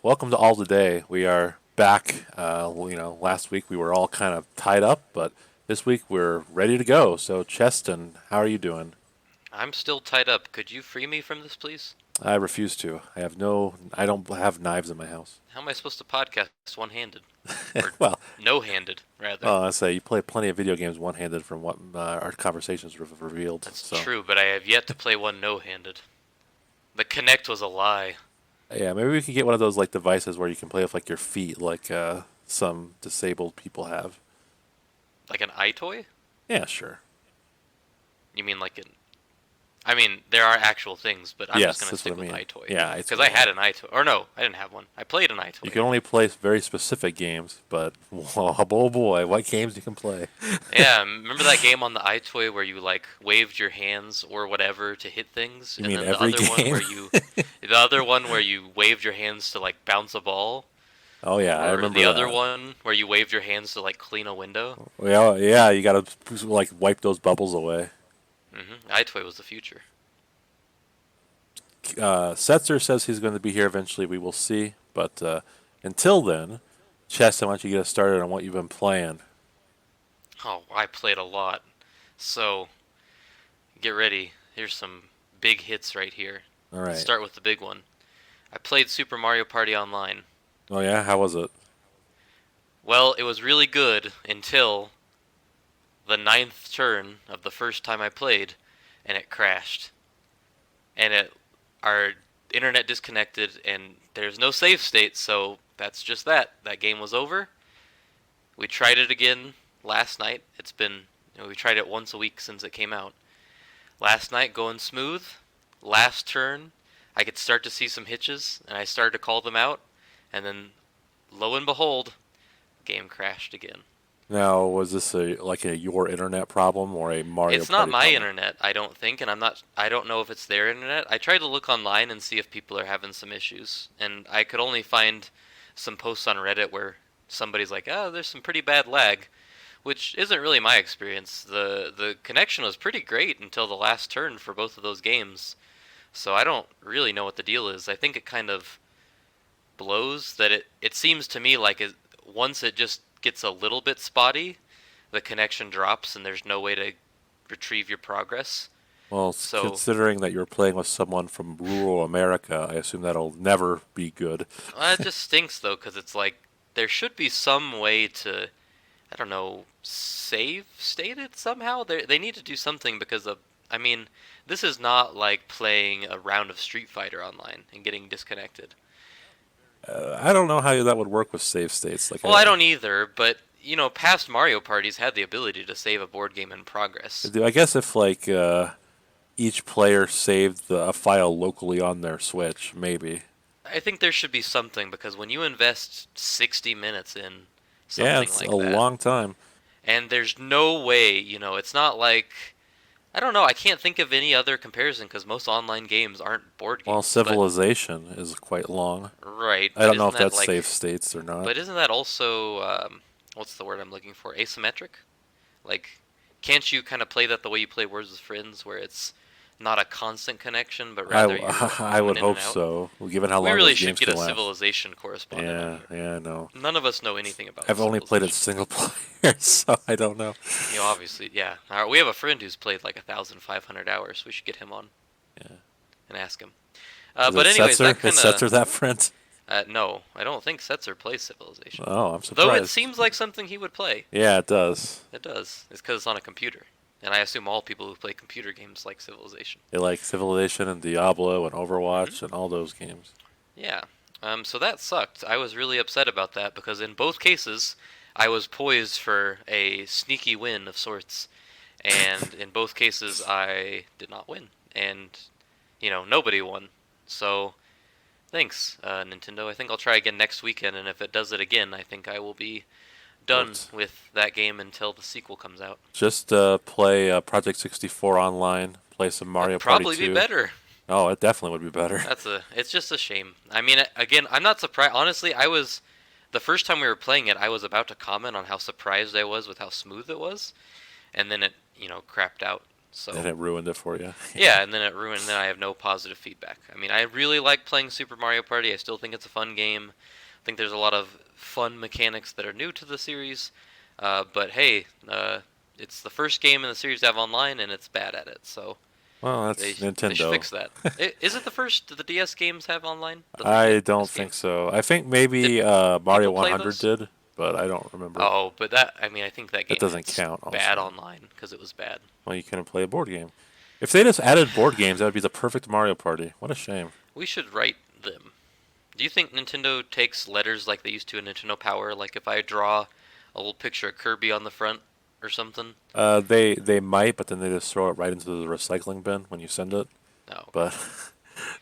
welcome to All Today. We are back. Last week we were all kind of tied up, but this week we're ready to go. So, Cheston, how are you doing? I'm still tied up. Could you free me from this, please? I refuse to. I don't have knives in my house. How am I supposed to podcast one-handed? Or well, no-handed, rather. I say you play plenty of video games one-handed from what our conversations have revealed. That's So, true, but I have yet to play one no-handed. The Kinect was a lie. yeah, maybe we could get one of those like devices where you can play with like your feet, like some disabled people have. Like an iToy? Yeah, sure. You mean like an... I mean, there are actual things, but I'm just Yes, going to that's what stick I with mean. iToy. Yeah, it's Because what I I had meant. an iToy. Or no, I didn't have one. I played an You iToy. can only play very specific games, but oh boy, what games you can play. Yeah, remember that game on the iToy where you like waved your hands or whatever to hit things, You and mean then the every other one game? where you waved your hands to like bounce a ball, Oh yeah, I or remember the other that. one where you waved your hands to like clean a window. Well, yeah, you gotta like wipe those bubbles away. iToy was the future. Setzer says he's going to be here eventually. We will see. But until then, Chess, I want you to get us started on what you've been playing. Oh, I played a lot. So, get ready. Here's some big hits right here. All Let's right. start with the big one. I played Super Mario Party Online. Oh yeah, how was it? Well, it was really good until the ninth turn of the first time I played, and it crashed. And our internet disconnected, and there's no save state, so that's just that. That game was over. We tried it again last night. We tried it once a week since it came out. Last night, going smooth. Last turn, I could start to see some hitches, and I started to call them out, and then, lo and behold, game crashed again. Now, was this a your internet problem or a Mario It's not Party my problem? internet, I don't think, and I don't know if it's their internet. I tried to look online and see if people are having some issues, and I could only find some posts on Reddit where somebody's like, "Oh, there's some pretty bad lag," which isn't really my experience. The connection was pretty great until the last turn for both of those games. So I don't really know what the deal is. I think it kind of blows that it seems to me like once it just gets a little bit spotty, the connection drops and there's no way to retrieve your progress. Well, So considering that you're playing with someone from rural America, I assume that'll never be good. it just stinks though, because it's like there should be some way to, I don't know, save state it somehow. They need to do something because I mean, this is not like playing a round of Street Fighter online and getting disconnected. I don't know how that would work with save states. Well, I don't either, but past Mario parties had the ability to save a board game in progress. I guess if like each player saved a file locally on their Switch, maybe. I think there should be something because when you invest 60 minutes in Yeah, something it's a like that, long time. and there's no way, it's not like, I don't know, I can't think of any other comparison because most online games aren't board Well, games, but Civilization is quite long. right, I but don't know isn't if that that's like, save states or not. but isn't that also, what's the word I'm looking for? Asymmetric? Like, can't you kind of play that the way you play Words with Friends, where it's not a constant connection, but rather you're I coming would in and hope out? so. Well, given how We long really those should games get can a last. civilization correspondent on Yeah, here. yeah, I know. None of us know anything about I've only played it civilization. single player, so I don't know. Obviously, yeah. We have a friend who's played like 1,500 hours. We should get him on Yeah. and ask him. Is it But anyways, that Setzer? Is kind of Setzer that friend? no, I don't think Setzer plays Civilization. Oh, I'm Though it surprised. seems like something he would play. Yeah, it does. It does. It's because it's on a computer, and I assume all people who play computer games like Civilization. They like Civilization and Diablo and hmm Overwatch and all those games. Yeah. So that sucked. I was really upset about that because in both cases, I was poised for a sneaky win of sorts, and in both cases, I did not win, and nobody won. So thanks, Nintendo. I think I'll try again next weekend, and if it does it again, I think I will be done What? with that game until the sequel comes out. Just play Project 64 online. Play some Mario That'd Party probably be 2. better. Oh, it definitely would be better. It's just a shame. I mean, again, I'm not surprised. Honestly, the first time we were playing it, I was about to comment on how surprised I was with how smooth it was, and then it, crapped out. So And it ruined it for you. yeah, and then it ruined. Then I have no positive feedback. I mean, I really like playing Super Mario Party. I still think it's a fun game. I think there's a lot of fun mechanics that are new to the series. But hey, it's the first game in the series to have online, and it's bad at it. So Well, they that's they should Nintendo. fix that. Is it the first the DS games have online? The I don't 3DS think games? so. I think Did maybe Mario people play 100 those? did, but I don't remember. Oh, but that I mean I think that That game doesn't had count, bad also. online because it was bad. Well, you couldn't play a board game. If they just added board games, that would be the perfect Mario Party. What a shame. We should write them. Do you think Nintendo takes letters like they used to in Nintendo Power? Like if I draw a little picture of Kirby on the front or something? They might, but then they just throw it right into the recycling bin when you send it. No, okay. But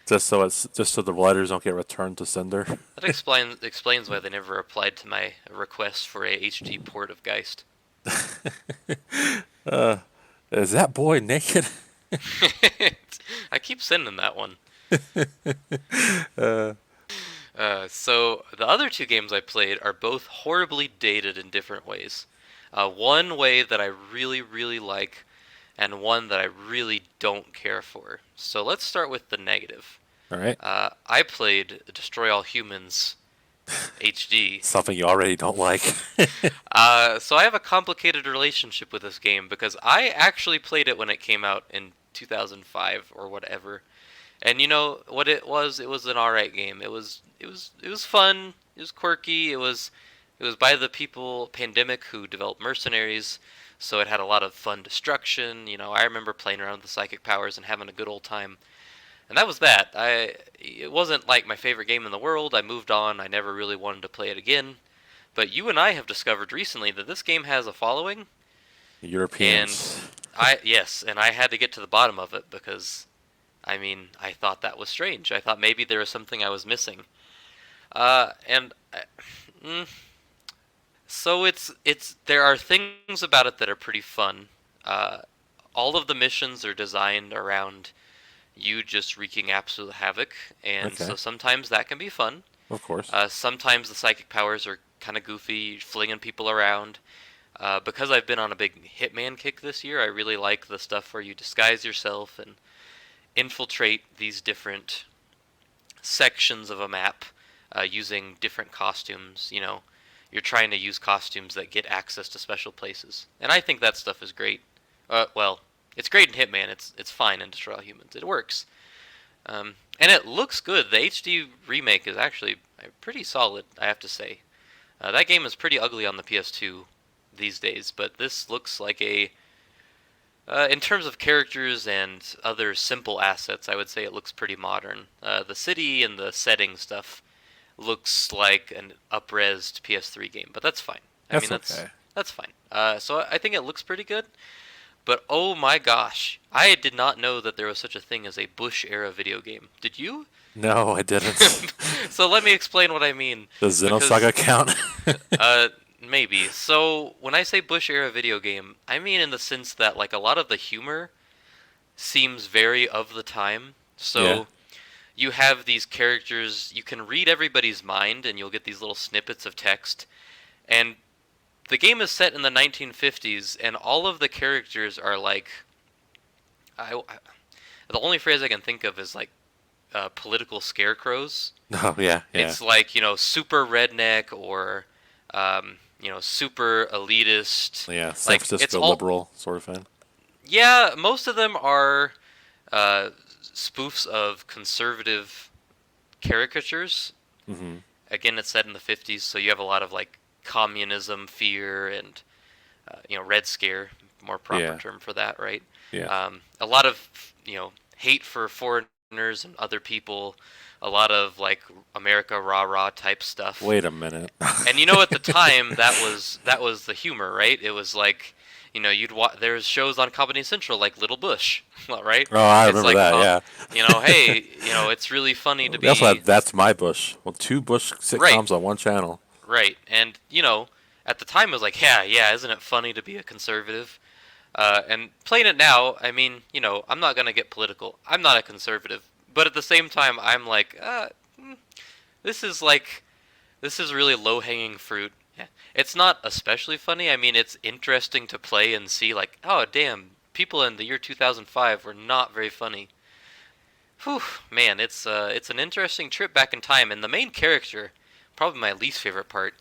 just so the letters don't get returned to sender. That explains why they never replied to my request for a HD port of Geist. Uh, is that boy naked? I keep sending that one. uh, So the other two games I played are both horribly dated in different ways. One way that I really, really like, and one that I really don't care for. So let's start with the negative. all right. I played Destroy All Humans HD. Something you already don't like. So I have a complicated relationship with this game because I actually played it when it came out in 2005 or whatever. And you know what it was? It was an alright game. It was fun. It was quirky. It was by the people Pandemic who developed Mercenaries, so it had a lot of fun destruction. You know, I remember playing around with the psychic powers and having a good old time. And that was that. It wasn't like my favorite game in the world. I moved on. I never really wanted to play it again. But you and I have discovered recently that this game has a following, and Europeans. I had to get to the bottom of it because I mean, I thought that was strange. I thought maybe there was something I was missing. And mm, so it's there are things about it that are pretty fun. Uh, all of the missions are designed around you just wreaking absolute havoc, and Okay, so sometimes that can be fun. of course. Sometimes the psychic powers are kind of goofy, flinging people around. Because I've been on a big Hitman kick this year, I really like the stuff where you disguise yourself and infiltrate these different sections of a map using different costumes. You know, you're trying to use costumes that get access to special places, and I think that stuff is great. Well, it's great in Hitman. It's fine in Destroy All Humans. It works, and it looks good. The HD remake is actually pretty solid, I have to say. That game is pretty ugly on the PS2 these days, but this looks like a in terms of characters and other simple assets, I would say it looks pretty modern. The city and the setting stuff looks like an up-resed PS3 game, but that's fine. I mean, That's okay. that's fine. So I think it looks pretty good. But oh my gosh, I did not know that there was such a thing as a Bush era video game. Did you? No, I didn't. So let me explain what I mean. Does Because Xenosaga count? maybe. So when I say Bush era video game, I mean in the sense that like a lot of the humor seems very of the time. Yeah. So you have these characters, you can read everybody's mind and you'll get these little snippets of text. And the game is set in the 1950s and all of the characters are like I the only phrase I can think of is like political scarecrows. Oh, yeah, yeah. It's like, you know, super redneck or super elitist. Yeah, San Like it's Francisco all liberal sort of thing. yeah, most of them are uh, spoofs of conservative caricatures. Hmm. Again, it's set in the 50s, so you have a lot of like communism fear and Red Scare, more proper Yeah, term for that, right? yeah. A lot of hate for foreigners and other people, a lot of like America rah rah type stuff. Wait a minute. And at the time that was the humor, right? It was like, you'd there's shows on Comedy Central like Little Bush, right? Oh, I It's remember like, that. Yeah. hey, it's really funny to We also be had That's My Bush. Well, two Bush right, sitcoms on one channel. right, and at the time it was like, yeah, yeah, isn't it funny to be a conservative? And playing it now, I mean, I'm not gonna get political. I'm not a conservative, but at the same time, I'm like, this is like this is really low hanging fruit. Yeah. It's not especially funny. I mean, it's interesting to play and see like, oh damn, people in the year 2005 were not very funny. Whew, man, it's an interesting trip back in time, and the main character, probably my least favorite part.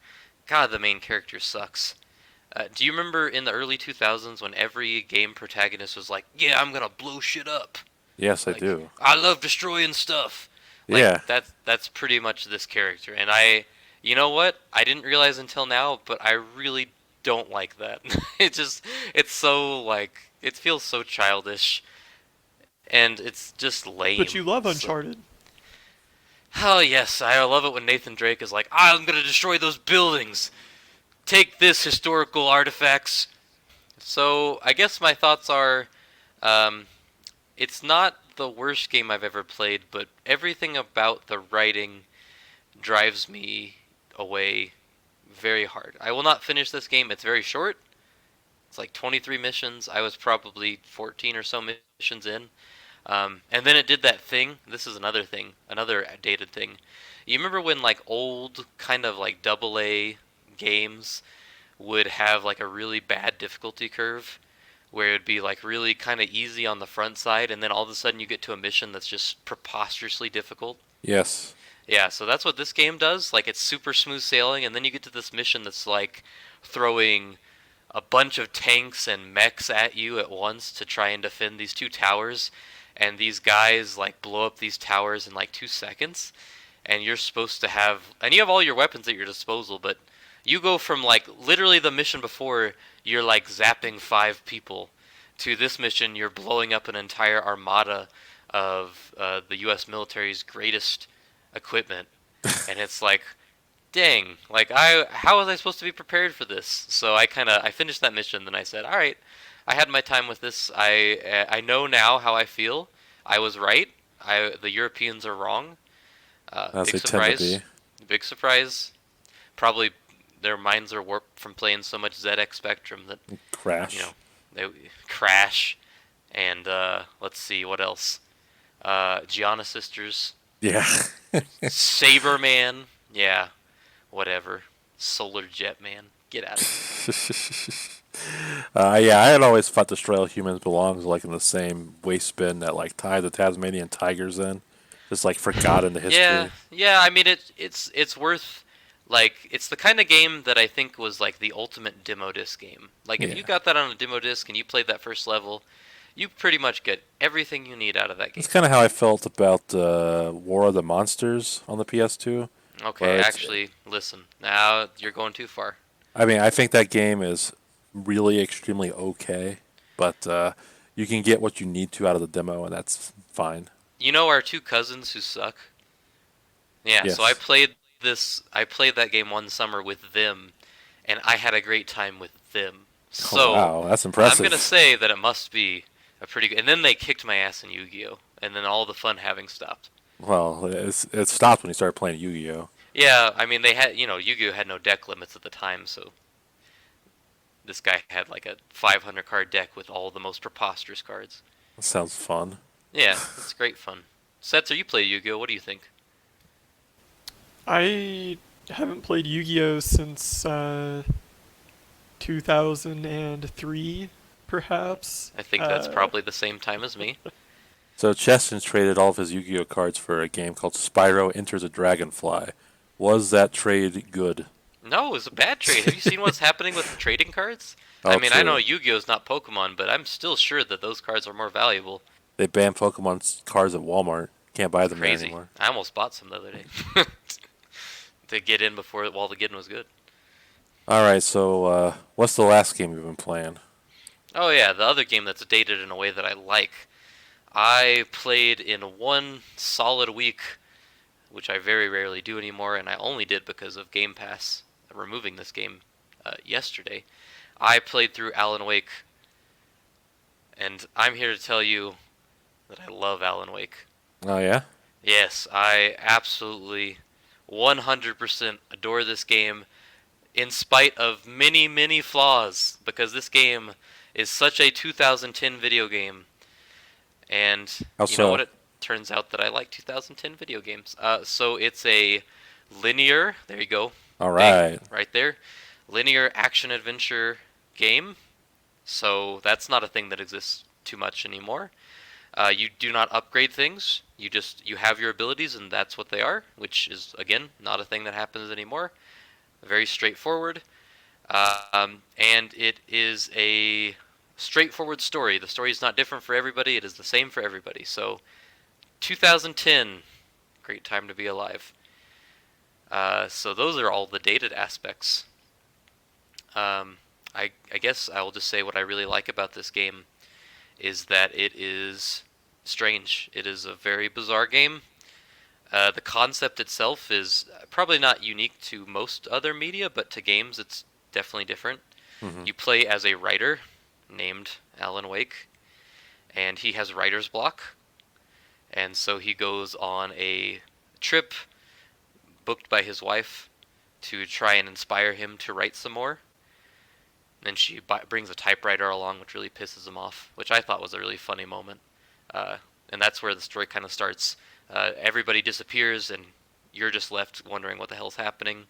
God, the main character sucks. Do you remember in the early 2000s when every game protagonist was like, "Yeah, I'm gonna blow shit up. Yes, I Like, do. I love destroying stuff." Like Yeah, that's pretty much this character, and you know what? I didn't realize until now, but I really don't like that. It's so like, it feels so childish, and it's just But lame. you love So, Uncharted. oh yes, I love it when Nathan Drake is like, "I'm gonna destroy those buildings. Take this, historical artifacts." So I guess my thoughts are, um, it's not the worst game I've ever played, but everything about the writing drives me away very hard. I will not finish this game. It's very short. It's like 23 missions. I was probably 14 or so missions in. And then it did that thing. This is another thing, another dated thing. You remember when like old kind of like double A games would have like a really bad difficulty curve where it would be like really kind of easy on the front side and then all of a sudden you get to a mission that's just preposterously difficult? yes. Yeah, so that's what this game does. Like it's super smooth sailing and then you get to this mission that's like throwing a bunch of tanks and mechs at you at once to try and defend these two towers, and these guys like blow up these towers in like 2 seconds, and you're supposed to have, and you have all your weapons at your disposal, but you go from like literally the mission before you're like zapping 5 people to this mission you're blowing up an entire armada of the U.S. military's greatest equipment, and it's like, dang, like how was I supposed to be prepared for this? So I finished that mission, then I said, all right, I had my time with this. I know now how I feel. I was right. The Europeans are wrong. As Big they tend to surprise. be. Big surprise. Probably their minds are warped from playing so much ZX Spectrum that, you Crash. know, they crash. And let's see what else. Gianna Sisters, Yeah. Saberman. Yeah, whatever. Solar Jet Man. Get out of here. Yeah, I had always thought Destroy All Humans belongs like in the same waste bin that like tie the Tasmanian tigers in. Just like forgotten the Yeah, history. yeah. I mean, it's worth, like, it's the kind of game that I think was like the ultimate demo disc game. Like if you Yeah. got that on a demo disc and you played that first level, you pretty much get everything you need out of that That's game. kind of how I felt about War of the Monsters on the PS2, Okay, where it's. actually, listen. Now you're going too far. I mean, I think that game is really extremely okay, but you can get what you need to out of the demo, and that's fine. You know our two cousins who suck? Yeah, so Yes. I played that game one summer with them, and I had a great time with them. Oh So, wow, that's I'm gonna impressive. say that it must be a pretty good. And then they kicked my ass in Yu-Gi-Oh, and then all the fun having stopped. Well, it stopped when you started playing Yu-Gi-Oh. Yeah, I mean they had, Yu-Gi-Oh had no deck limits at the time, so this guy had like a 500 card deck with all the most preposterous cards. That sounds fun. Yeah, it's great fun. Setzer, you play Yu-Gi-Oh. What do you think? I haven't played Yu-Gi-Oh since 2003, perhaps. I think that's probably the same time as me. So Cheston traded all of his Yu-Gi-Oh cards for a game called Spyro Enters a Dragonfly. Was that trade good? No, it was a bad trade. Have you seen what's happening with trading cards? I Oh, mean, I know true. Yu-Gi-Oh is not Pokemon, but I'm still sure that those cards are more valuable. They banned Pokemon cards at Walmart. Can't buy them there Crazy. anymore. I almost bought some the other day to get in before while the getting was good. All right, so what's the last game you've been playing? Oh yeah, the other game that's dated in a way that I like. I played in one solid week, which I very rarely do anymore, and I only did because of Game Pass removing this game yesterday. I played through Alan Wake, and I'm here to tell you that I love Alan Wake. Oh yeah. Yes, I absolutely 100% adore this game in spite of many, many flaws, because this game is such a 2010 video game. And How you know what? so? It turns out that I like 2010 video games. So it's a linear, there you go, All bang, right. right there, linear action adventure game. So that's not a thing that exists too much anymore. You do not upgrade things. You have your abilities, and that's what they are, which is again not a thing that happens anymore. Very straightforward, and it is a straightforward story. The story is not different for everybody. It is the same for everybody. So, 2010, great time to be alive. So those are all the dated aspects. I guess I will just say what I really like about this game is that it is strange. It is a very bizarre game. The concept itself is probably not unique to most other media, but to games it's definitely different. Hmm. You play as a writer named Alan Wake, and he has writer's block, and so he goes on a trip booked by his wife to try and inspire him to write some more. And she brings a typewriter along, which really pisses him off, which I thought was a really funny moment. And that's where the story kind of starts. Everybody disappears, and you're just left wondering what the hell's happening.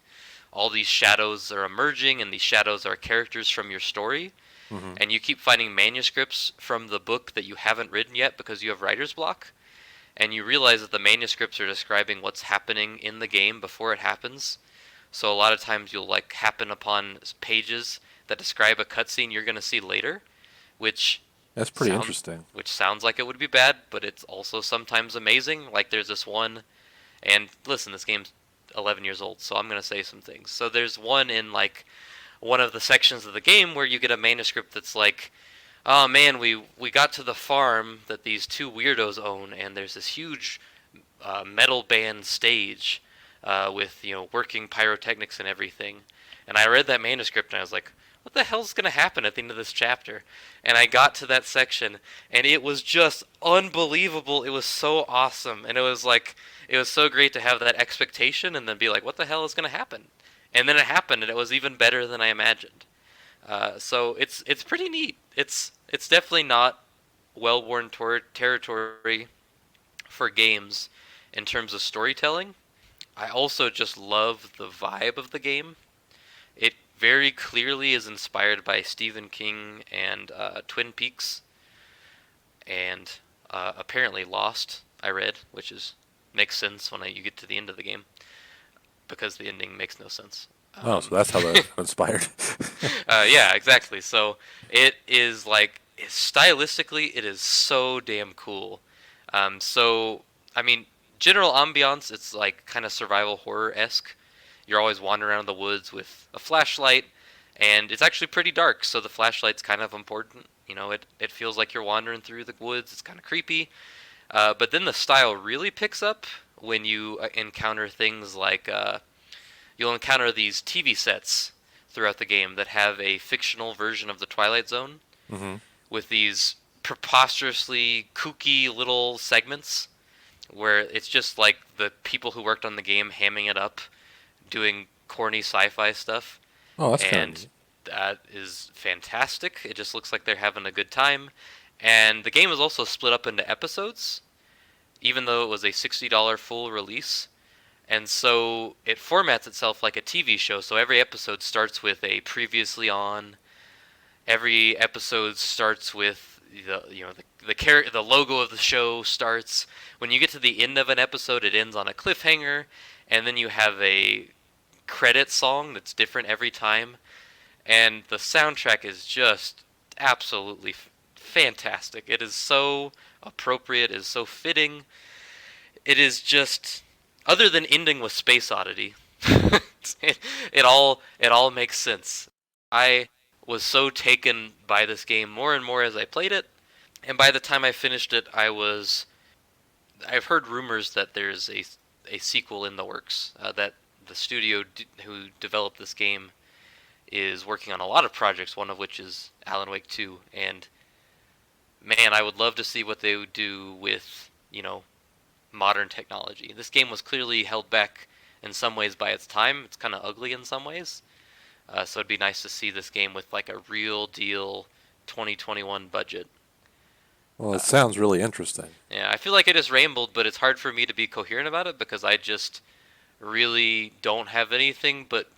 All these shadows are emerging, and these shadows are characters from your story. Hmm. And you keep finding manuscripts from the book that you haven't written yet because you have writer's block. And you realize that the manuscripts are describing what's happening in the game before it happens. So a lot of times you'll like happen upon pages that describe a cutscene you're going to see later, which That's pretty sound interesting. which sounds like it would be bad, but it's also sometimes amazing. Like there's this one, and listen, this game's 11 years old, so I'm going to say some things. So there's one in like one of the sections of the game where you get a manuscript that's like, oh man, we got to the farm that these two weirdos own, and there's this huge metal band stage with working pyrotechnics and everything. And I read that manuscript and I was like, what the hell's gonna happen at the end of this chapter? And I got to that section and it was just unbelievable. It was so awesome, and it was so great to have that expectation and then be like, what the hell is gonna happen? And then it happened, and it was even better than I imagined. So it's pretty neat. It's definitely not well-worn territory for games in terms of storytelling. I also just love the vibe of the game. It very clearly is inspired by Stephen King and Twin Peaks, and apparently Lost. I read, which is makes sense when you get to the end of the game because the ending makes no sense. Oh, so that's how they're inspired. Yeah, exactly. So it is like stylistically, it is so damn cool. So I mean, general ambiance, it's like kind of survival horror esque. You're always wandering around the woods with a flashlight, and it's actually pretty dark, so the flashlight's kind of important. It feels like you're wandering through the woods. It's kind of creepy. But then the style really picks up when you encounter things like you'll encounter these TV sets throughout the game that have a fictional version of the Twilight Zone Hmm. with these preposterously kooky little segments where it's just like the people who worked on the game hamming it up, doing corny sci-fi stuff, Oh, that's kind of and neat. that is fantastic. It just looks like they're having a good time. And the game is also split up into episodes, even though it was a $60 full release. And so it formats itself like a TV show. So every episode starts with a previously on. Every episode starts with the logo of the show starts. When you get to the end of an episode, it ends on a cliffhanger, and then you have a credit song that's different every time. And the soundtrack is just absolutely fantastic. It is so appropriate, it is so fitting. It is just, other than ending with Space Oddity, it all makes sense. I was so taken by this game more and more as I played it, and by the time I finished it, I've heard rumors that there's a sequel in the works. That the studio who developed this game is working on a lot of projects, one of which is Alan Wake 2, and man, I would love to see what they would do with modern technology. This game was clearly held back in some ways by its time. It's kind of ugly in some ways. So it'd be nice to see this game with like a real deal 2021 budget. Well, it sounds really interesting. Yeah, I feel like I just rambled, but it's hard for me to be coherent about it because I just really don't have anything but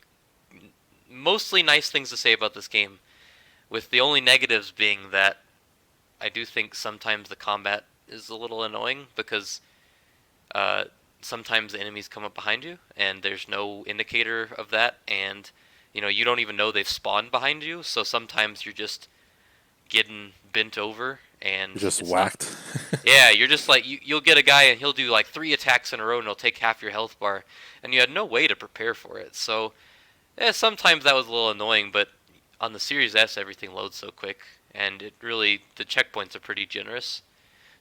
mostly nice things to say about this game. with the only negatives being that I do think sometimes the combat is a little annoying because uh, sometimes the enemies come up behind you and there's no indicator of that, and you don't even know they've spawned behind you. So sometimes you're just getting bent over, and You're just it's not. whacked. Yeah, you're just like you'll get a guy and he'll do like 3 attacks in a row and he'll take half your health bar, and you had no way to prepare for it. So sometimes that was a little annoying, but on the Series S everything loads so quick, and the checkpoints are pretty generous.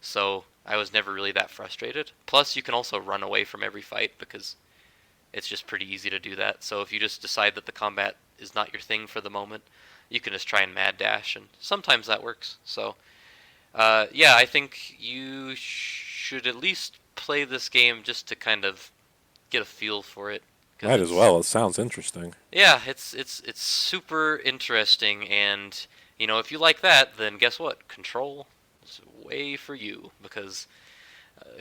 So I was never really that frustrated. Plus, you can also run away from every fight because it's just pretty easy to do that. So if you just decide that the combat is not your thing for the moment, you can just try and mad dash, and sometimes that works. So yeah, I think you should at least play this game just to kind of get a feel for it. Cause Might as well. It sounds interesting. yeah, it's super interesting, and if you like that, then guess what? Control is way for you because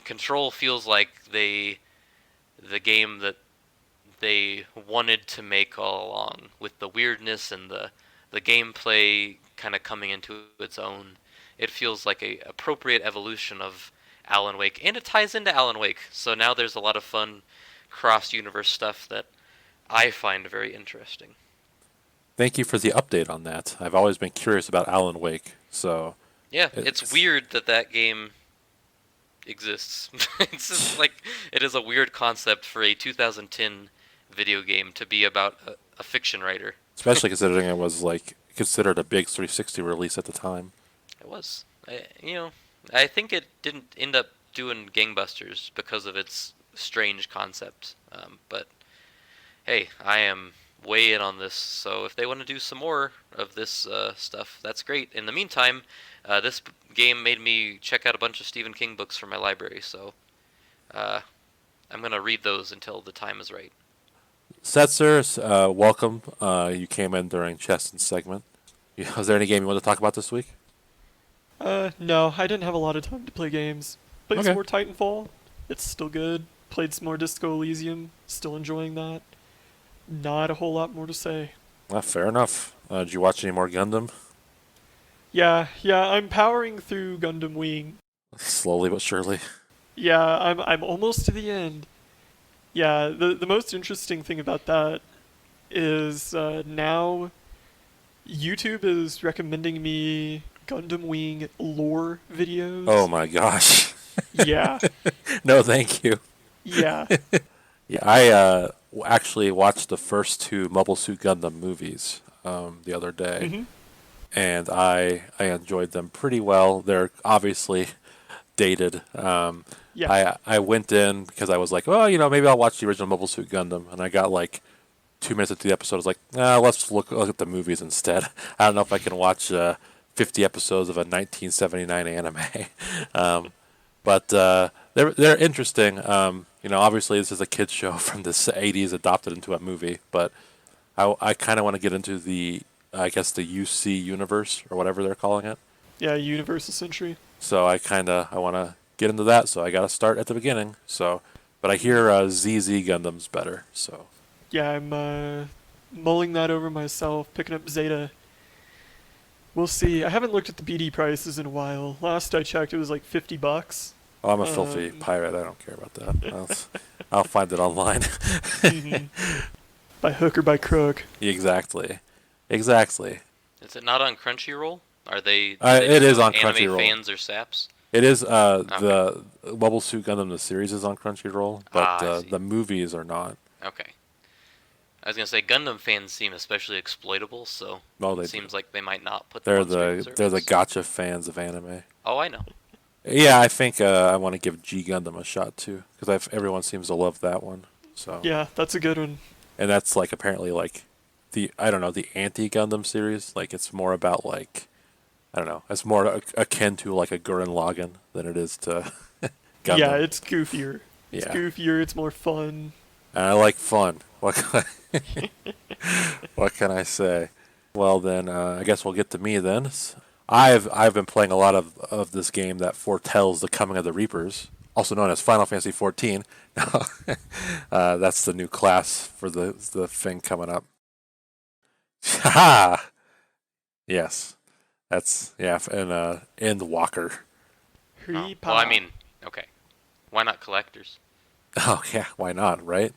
Control feels like the game that they wanted to make all along, with the weirdness and the gameplay kind of coming into its own. It feels like a appropriate evolution of Alan Wake, and it ties into Alan Wake. So now there's a lot of fun cross-universe stuff that I find very interesting. Thank you for the update on that. I've always been curious about Alan Wake, so Yeah, it's weird that game exists. It's just like it is a weird concept for a 2010 video game to be about a fiction writer. especially considering it was like considered a big 360 release at the time. It was. I think it didn't end up doing gangbusters because of its strange concept. But hey, I am way in on this, so if they want to do some more of this stuff, that's great. In the meantime, this game made me check out a bunch of Stephen King books from my library, so I'm going to read those until the time is right. Setzer, welcome. You came in during Cheston's segment. Was there any game you want to talk about this week? No, I didn't have a lot of time to play games. Played Okay. some more Titanfall. It's still good. Played some more Disco Elysium. Still enjoying that. Not a whole lot more to say. Fair enough. Did you watch any more Gundam? Yeah, I'm powering through Gundam Wing. Slowly but surely. Yeah, I'm almost to the end. Yeah, the most interesting thing about that is now YouTube is recommending me Gundam Wing lore videos. Oh my gosh. Yeah, No, thank you. yeah. Yeah, I actually watched the first two Mobile Suit Gundam movies the other day, hmm and I enjoyed them pretty well. They're obviously dated. Yeah. I went in because I was like, well, maybe I'll watch the original Mobile Suit Gundam, and I got like 2 minutes into the episode. I was like, let's look at the movies instead. I don't know if I can watch 50 episodes of a 1979 anime. um, but they're interesting. Obviously this is a kids show from the 80s adopted into a movie, but I kind of want to get into I guess the UC universe or whatever they're calling it. Yeah, Universal Century. So I want to get into that. So I got to start at the beginning. So, but I hear ZZ Gundam's better. So Yeah, I'm mulling that over myself, picking up Zeta. We'll see. I haven't looked at the BD prices in a while. Last I checked, it was like $50. I'm a filthy pirate. I don't care about that. I'll find it online. Mhm. By hook or by crook. Exactly. Is it not on Crunchyroll? Are they? Do they It just is go on anime Crunchyroll. fans or saps? It is Okay. the Mobile Suit Gundam the series is on Crunchyroll, but I see. the movies are not. Okay. I was gonna say Gundam fans seem especially exploitable, so No, it they seems like they might not put them they're on streaming they're the service. gotcha fans of anime. Oh, I know. Yeah, I think I want to give G Gundam a shot too because everyone seems to love that one. So Yeah, that's a good one. and that's like apparently like the I don't know the anti Gundam series. Like it's more about like I don't know. It's more akin to like a Gurren Lagann than it is to Gundam. Yeah, it's goofier. It's Yeah. goofier, it's more fun. And I like fun. What can I say? Well then, I guess we'll get to me then. I've been playing a lot of this game that foretells the coming of the Reapers, also known as Final Fantasy XIV. That's the new class for the thing coming up. Ha! Yes, that's yeah, and Walker. Oh, Hreepa. well, I mean, okay. Why not collectors? Oh yeah, why not, right?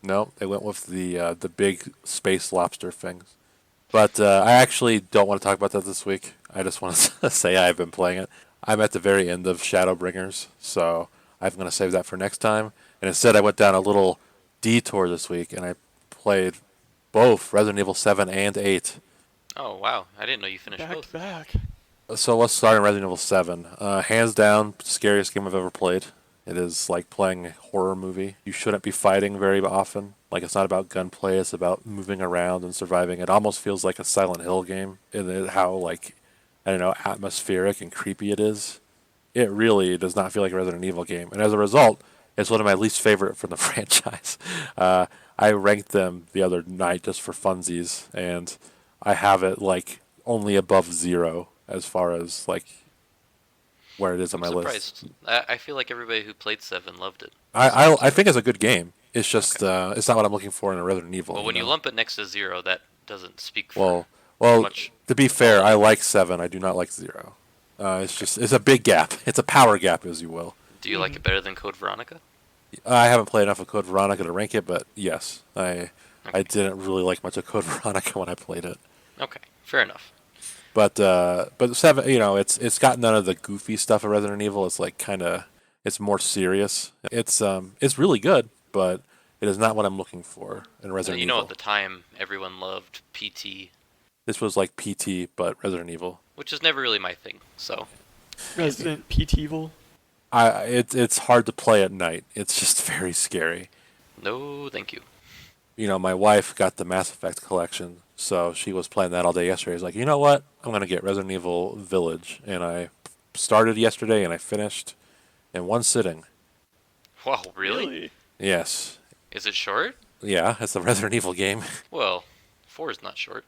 No, they went with the big space lobster things. But I actually don't want to talk about that this week. I just want to say I've been playing it. I'm at the very end of Shadowbringers, so I'm going to save that for next time. And instead, I went down a little detour this week, and I played both Resident Evil 7 and 8. Oh, wow. I didn't know you finished Back to both. back. So let's start in Resident Evil 7. Hands down, scariest game I've ever played. It is like playing a horror movie. You shouldn't be fighting very often. Like, it's not about gunplay, it's about moving around and surviving. It almost feels like a Silent Hill game in how, like, I don't know, atmospheric and creepy it is. It really does not feel like a Resident Evil game. And as a result, it's one of my least favorite from the franchise. I ranked them the other night just for funsies, and I have it, like, only above 0 as far as, like, where it is on I'm my list. surprised. I feel like everybody who played 7 loved it. I think it's a good game. It's just it's not what I'm looking for in a Resident Evil. Well, when you know? lump it next to 0, that doesn't speak for Well, much. to be fair, I like 7. I do not like 0. It's a big gap. It's a power gap, as you will. Do you like it better than Code Veronica? I haven't played enough of Code Veronica to rank it, but yes, I Okay. didn't really like much of Code Veronica when I played it. Okay, fair enough. But 7, it's got none of the goofy stuff of Resident Evil. It's like it's more serious. It's really good, but it is not what I'm looking for in Resident You Evil. know, at the time, everyone loved PT, This was like PT, but Resident Evil. which is never really my thing. So, Resident Pete Evil. It's hard to play at night. It's just very scary. no, thank you. My wife got the Mass Effect collection, so she was playing that all day yesterday. I was like, you know what? I'm gonna get Resident Evil Village, and I started yesterday and I finished in one sitting. Wow, really? Yes, Is it short? yeah, it's a Resident Evil game. Well, 4 is not short.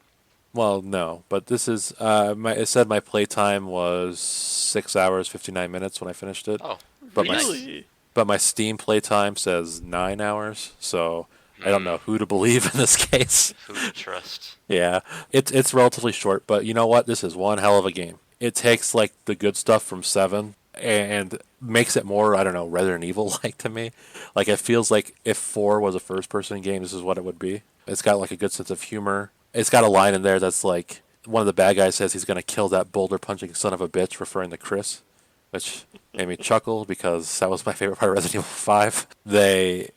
Well, no, but this is it said my playtime was 6 hours 59 minutes when I finished it. Oh, But pretty nice. Really? But my Steam playtime says 9 hours, so I don't know who to believe in this case. Who to trust? Yeah, it's relatively short, but you know what? This is one hell of a game. It takes like the good stuff from 7 and makes it more, I don't know, Resident Evil like to me. Like, it feels like if 4 was a first person game, this is what it would be. It's got like a good sense of humor. It's got a line in there that's like one of the bad guys says he's going to kill that boulder punching son of a bitch, referring to Chris, which made me chuckle because that was my favorite part of Resident Evil 5. They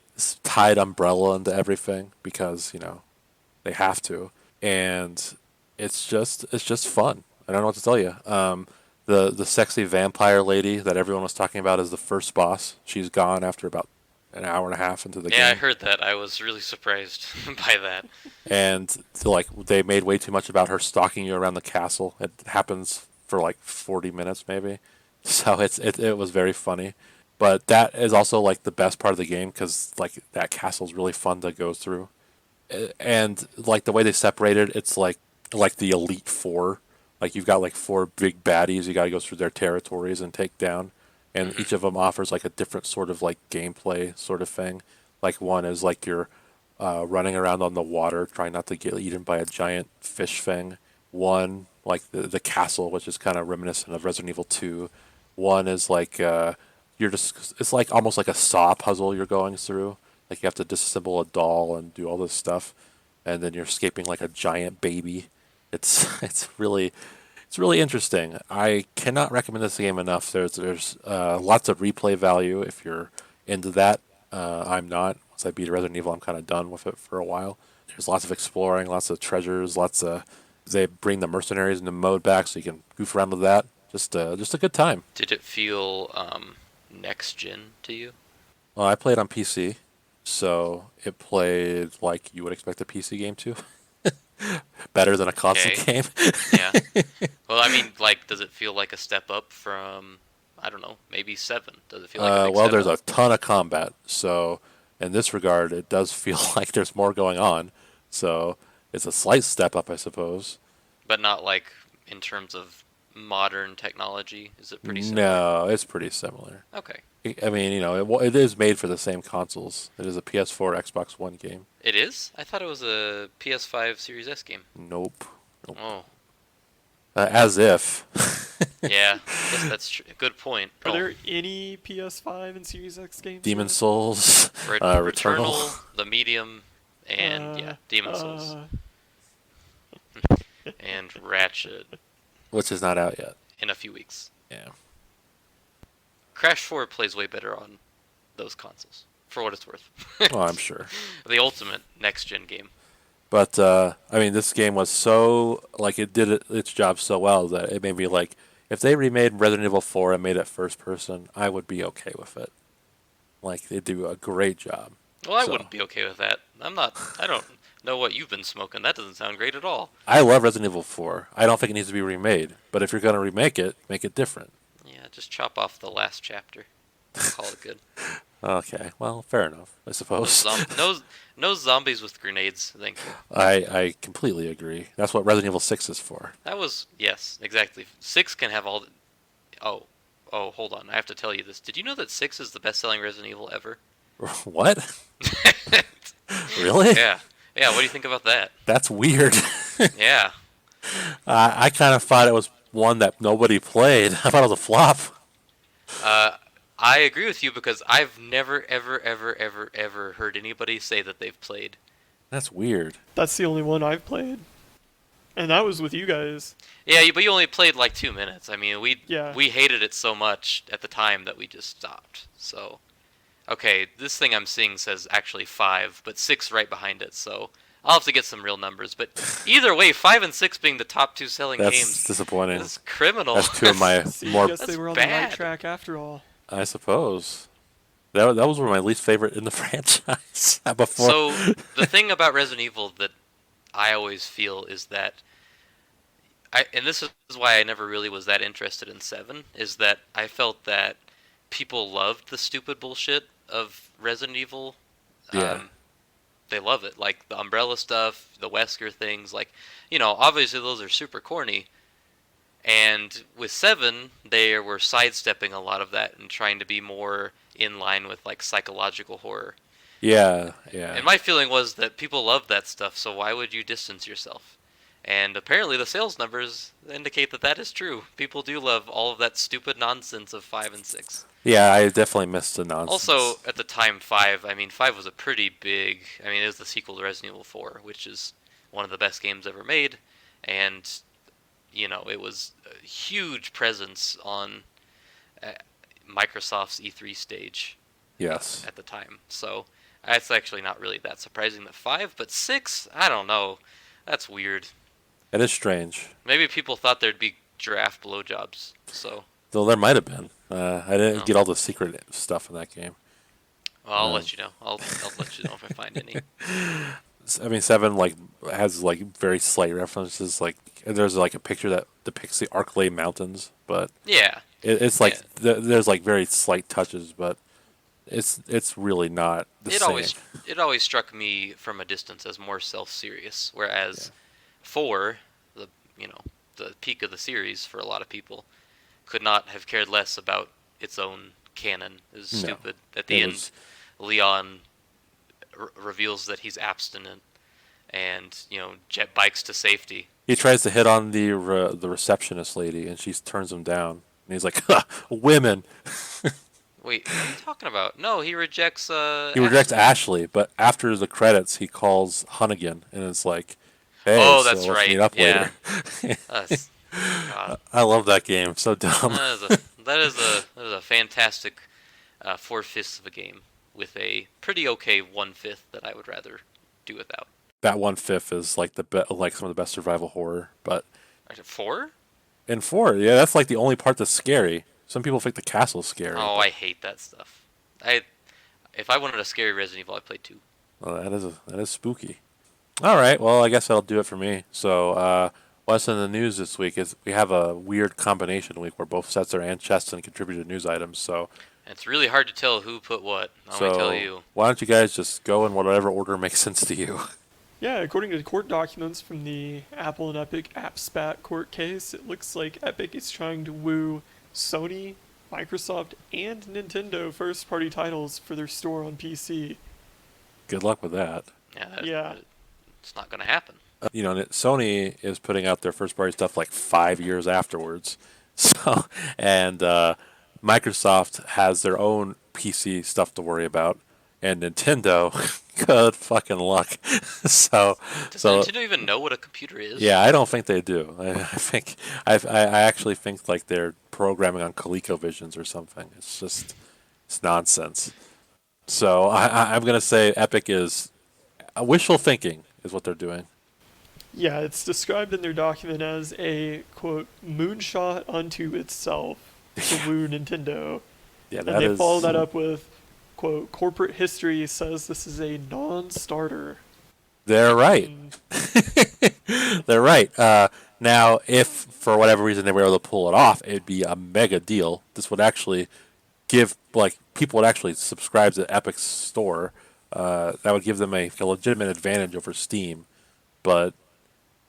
tied Umbrella into everything because, they have to. And it's just fun. I don't know what to tell you. The sexy vampire lady that everyone was talking about is the first boss. She's gone after about an hour and a half into the game. Yeah, I heard that. I was really surprised by that. And like they made way too much about her stalking you around the castle. It happens for like 40 minutes maybe. So it was very funny. But that is also like the best part of the game because like that castle's really fun to go through. And like the way they separated, it's like the Elite Four. Like you've got like 4 big baddies you got to go through their territories and take down, and each of them offers like a different sort of like gameplay sort of thing. Like one is like you're running around on the water trying not to get eaten by a giant fish thing. One like the castle, which is kind of reminiscent of Resident Evil 2. One is like it's like almost like a saw puzzle you're going through. Like you have to disassemble a doll and do all this stuff, and then you're escaping like a giant baby. It's really interesting. I cannot recommend this game enough. There's lots of replay value if you're into that. I'm not. Once I beat Resident Evil, I'm kind of done with it for a while. There's lots of exploring, lots of treasures, they bring the mercenaries into mode back so you can goof around with that. Just a good time. Did it feel next gen to you? Well, I played on PC, so it played like you would expect a PC game to. Better than a console Okay. game. Yeah. Well, I mean, like, does it feel like a step up from, I don't know, maybe 7? Does it feel like a big Well, step there's up? a ton of combat, so in this regard, it does feel like there's more going on. So it's a slight step up, I suppose. But not like in terms of modern technology. Is it pretty similar? No, it's pretty similar. Okay. I mean, it is made for the same consoles. It is a PS4, Xbox One game. It is? I thought it was a PS5 Series S game. Nope. Oh. As if. Yeah, I guess that's a good point. Are Oh, there any PS5 and Series X games? Demon yet? Souls, Returnal, Returnal, the Medium, and yeah, Demon Souls uh, and Ratchet which is not out yet. in a few weeks. Yeah. Crash 4 plays way better on those consoles, for what it's worth. Well, I'm sure. The ultimate next-gen game. But I mean, this game was so like it did its job so well that it made me like, if they remade Resident Evil 4 and made it first person, I would be okay with it. Like they do a great job. Well, I So- wouldn't be okay with that. I don't know what you've been smoking. That doesn't sound great at all. I love Resident Evil 4. I don't think it needs to be remade, but if you're gonna remake it, make it different. Yeah, just chop off the last chapter. Call it good. Okay, well, fair enough, I No, suppose. no zombies with grenades. Thank you. I completely agree. That's what Resident Evil 6 is for. That was yes, exactly. 6 can have all the. Oh, hold on. I have to tell you this. Did you know that 6 is the best-selling Resident Evil ever? What? Really? Yeah. Yeah. What do you think about that? That's weird. Yeah. I kind of thought it was one that nobody played. I thought it was a flop. I agree with you because I've never, ever heard anybody say that they've played. That's weird. that's the only one I've played, and that was with you guys. Yeah, but you only played like 2 minutes. I mean, Yeah. we hated it so much at the time that we just stopped. So, okay, this thing I'm seeing says actually 5, but 6 right behind it. So I'll have to get some real numbers. But either way, 5 and 6 being the top 2 selling That's games disappointing. is criminal. That's two of my See, I more. guess they were on That's the right bad. track after all. I suppose. That was one of my least favorite in the franchise. Before. So the thing about Resident Evil that I always feel is that and this is why I never really was that interested in 7, is that I felt that people loved the stupid bullshit of Resident Evil. Yeah. They love it, like the Umbrella stuff, the Wesker things, like, obviously those are super corny. And with 7, they were sidestepping a lot of that and trying to be more in line with like psychological horror. Yeah, yeah. And my feeling was that people love that stuff, so why would you distance yourself? And apparently the sales numbers indicate that that is true. People do love all of that stupid nonsense of 5 and 6. Yeah, I definitely missed the nonsense. Also, at the time, 5 was a pretty big... it was the sequel to Resident Evil 4, which is one of the best games ever made. And, it was a huge presence on Microsoft's E3 stage Yes. at the time. So, it's actually not really that surprising that 5, but 6, I don't know. That's weird. It is strange. Maybe people thought there'd be giraffe blowjobs, so... Though there might have been. I didn't No. get all the secret stuff in that game. Well, I'll let you know. I'll let you know if I find any. I mean, 7 has very slight references. Like there's a picture that depicts the Arklay Mountains, but Yeah. it's there's very slight touches, but it's really not the same. It always struck me from a distance as more self-serious, whereas 4, the peak of the series for a lot of people, could not have cared less about its own canon. It was No. stupid. At the end, Leon reveals that he's abstinent, and jet bikes to safety. He tries to hit on the receptionist lady, and she turns him down. And he's like, "Ha, women." Wait, what are you talking about? No, he rejects. He rejects Ashley, but after the credits, he calls Hunnigan, and it's like, "Hey, Oh, so that's let's right. meet up Yeah. later." God, I love that game. So dumb. that is a fantastic 4/5 of a game with a pretty okay 1/5 that I would rather do without. That 1/5 is like some of the best survival horror. But 4? in 4, yeah, that's the only part that's scary. Some people think the castle's scary. Oh, I hate that stuff. If I wanted a scary Resident Evil, I'd play 2. Well, that is spooky. All right, well, I guess that'll do it for me. So, what's in the news this week is we have a weird combination week where both Setzer and Cheston contributed news items. So, It's really hard to tell who put what. Let me tell you. why don't you guys just go in whatever order makes sense to you? Yeah, according to court documents from the Apple and Epic App Spat court case, it looks like Epic is trying to woo Sony, Microsoft, and Nintendo first-party titles for their store on PC. Good luck with that. Yeah. Yeah. It's not going to happen. Sony is putting out their first party stuff like 5 years afterwards. So, and Microsoft has their own PC stuff to worry about, and Nintendo, good fucking luck. so, Does so Nintendo even know what a computer is? yeah, I don't think they do. I actually think like they're programming on ColecoVisions or something. It's nonsense. So I'm gonna say Epic is wishful thinking is what they're doing. Yeah, it's described in their document as a, quote, moonshot unto itself to woo Nintendo. Yeah, And that they is. follow that up with, quote, corporate history says this is a non-starter. They're right. They're right. Now, if for whatever reason they were able to pull it off, it'd be a mega deal. This would actually give like people would actually subscribe to Epic's store. That would give them a legitimate advantage over Steam. But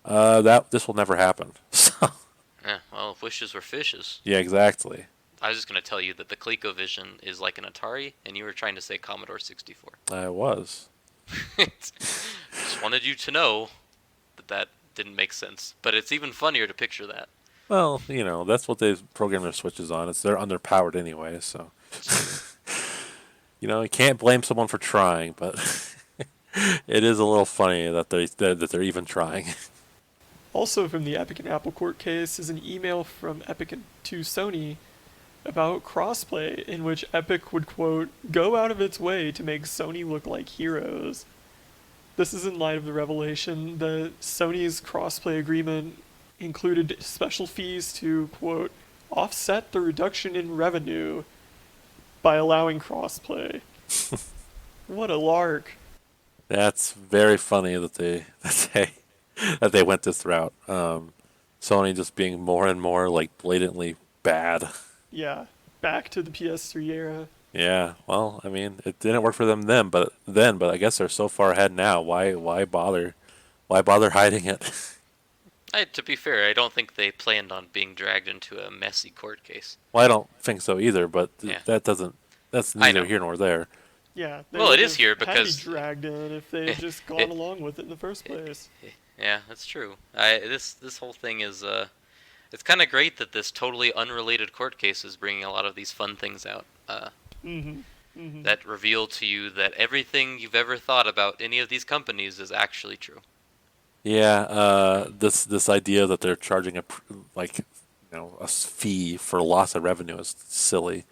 that this will never happen. So Yeah, well, if wishes were fishes. yeah, exactly. I was just going to tell you that the ColecoVision is like an Atari, and you were trying to say Commodore 64. I was. Just wanted you to know that didn't make sense. But it's even funnier to picture that. Well, that's what they program their switches on. They're underpowered anyway, so you can't blame someone for trying, but it is a little funny that they're even trying. Also from the Epic and Apple court case is an email from Epic to Sony about crossplay, in which Epic would, quote, go out of its way to make Sony look like heroes. This is in light of the revelation that Sony's crossplay agreement included special fees to, quote, offset the reduction in revenue by allowing crossplay. What a lark. That's very funny that they went this route. Sony just being more and more like blatantly bad. Yeah, back to the PS3 era. Yeah, well, I mean, it didn't work for them but I guess they're so far ahead now. Why bother? Why bother hiding it? To be fair, I don't think they planned on being dragged into a messy court case. Well, I don't think so either, but Yeah. that's neither here nor there. Yeah. They Well, it would is have here had to be because dragged in if they had just gone along with it in the first place. yeah, that's true. This whole thing is it's kind of great that this totally unrelated court case is bringing a lot of these fun things out. That reveal to you that everything you've ever thought about any of these companies is actually true. Yeah, this idea that they're charging a fee for loss of revenue is silly.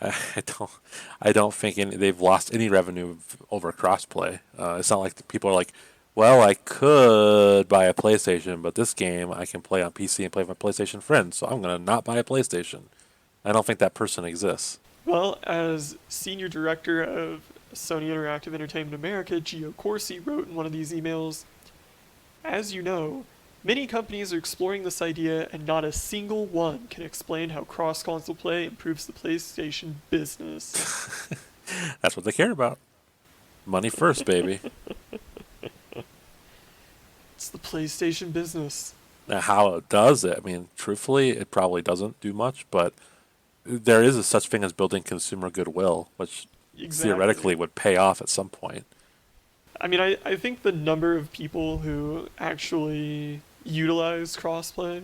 I don't think they've lost any revenue over crossplay. It's not like people are like, well, I could buy a PlayStation, but this game I can play on PC and play with my PlayStation friends, so I'm gonna not buy a PlayStation. I don't think that person exists. Well, as senior director of Sony Interactive Entertainment America, Gio Corsi wrote in one of these emails, as you know, many companies are exploring this idea and not a single one can explain how cross-console play improves the PlayStation business. That's what they care about. Money first, baby. It's the PlayStation business. Now, how it does it, I mean, truthfully, it probably doesn't do much, but there is a such thing as building consumer goodwill, which theoretically would pay off at some point. I mean, I think the number of people who actually utilize crossplay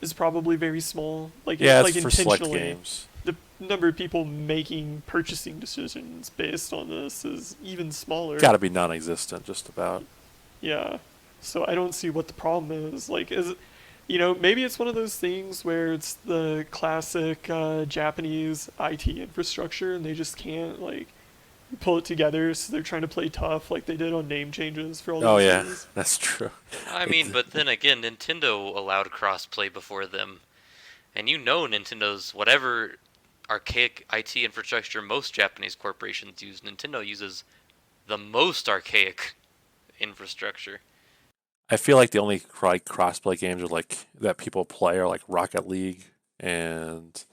is probably very small. Like, Yeah, like it's for select intentionally, games. the number of people making purchasing decisions based on this is even smaller. Got to be non-existent, just about. Yeah. So I don't see what the problem is. Like, maybe it's one of those things where it's the classic Japanese IT infrastructure and they just can't, like, pull it together, so they're trying to play tough like they did on name changes for all these Oh yeah, things. that's true. I mean, but then again, Nintendo allowed crossplay before them, and Nintendo's whatever archaic IT infrastructure most Japanese corporations use, Nintendo uses the most archaic infrastructure. I feel like the only crossplay games are like that people play are like Rocket League and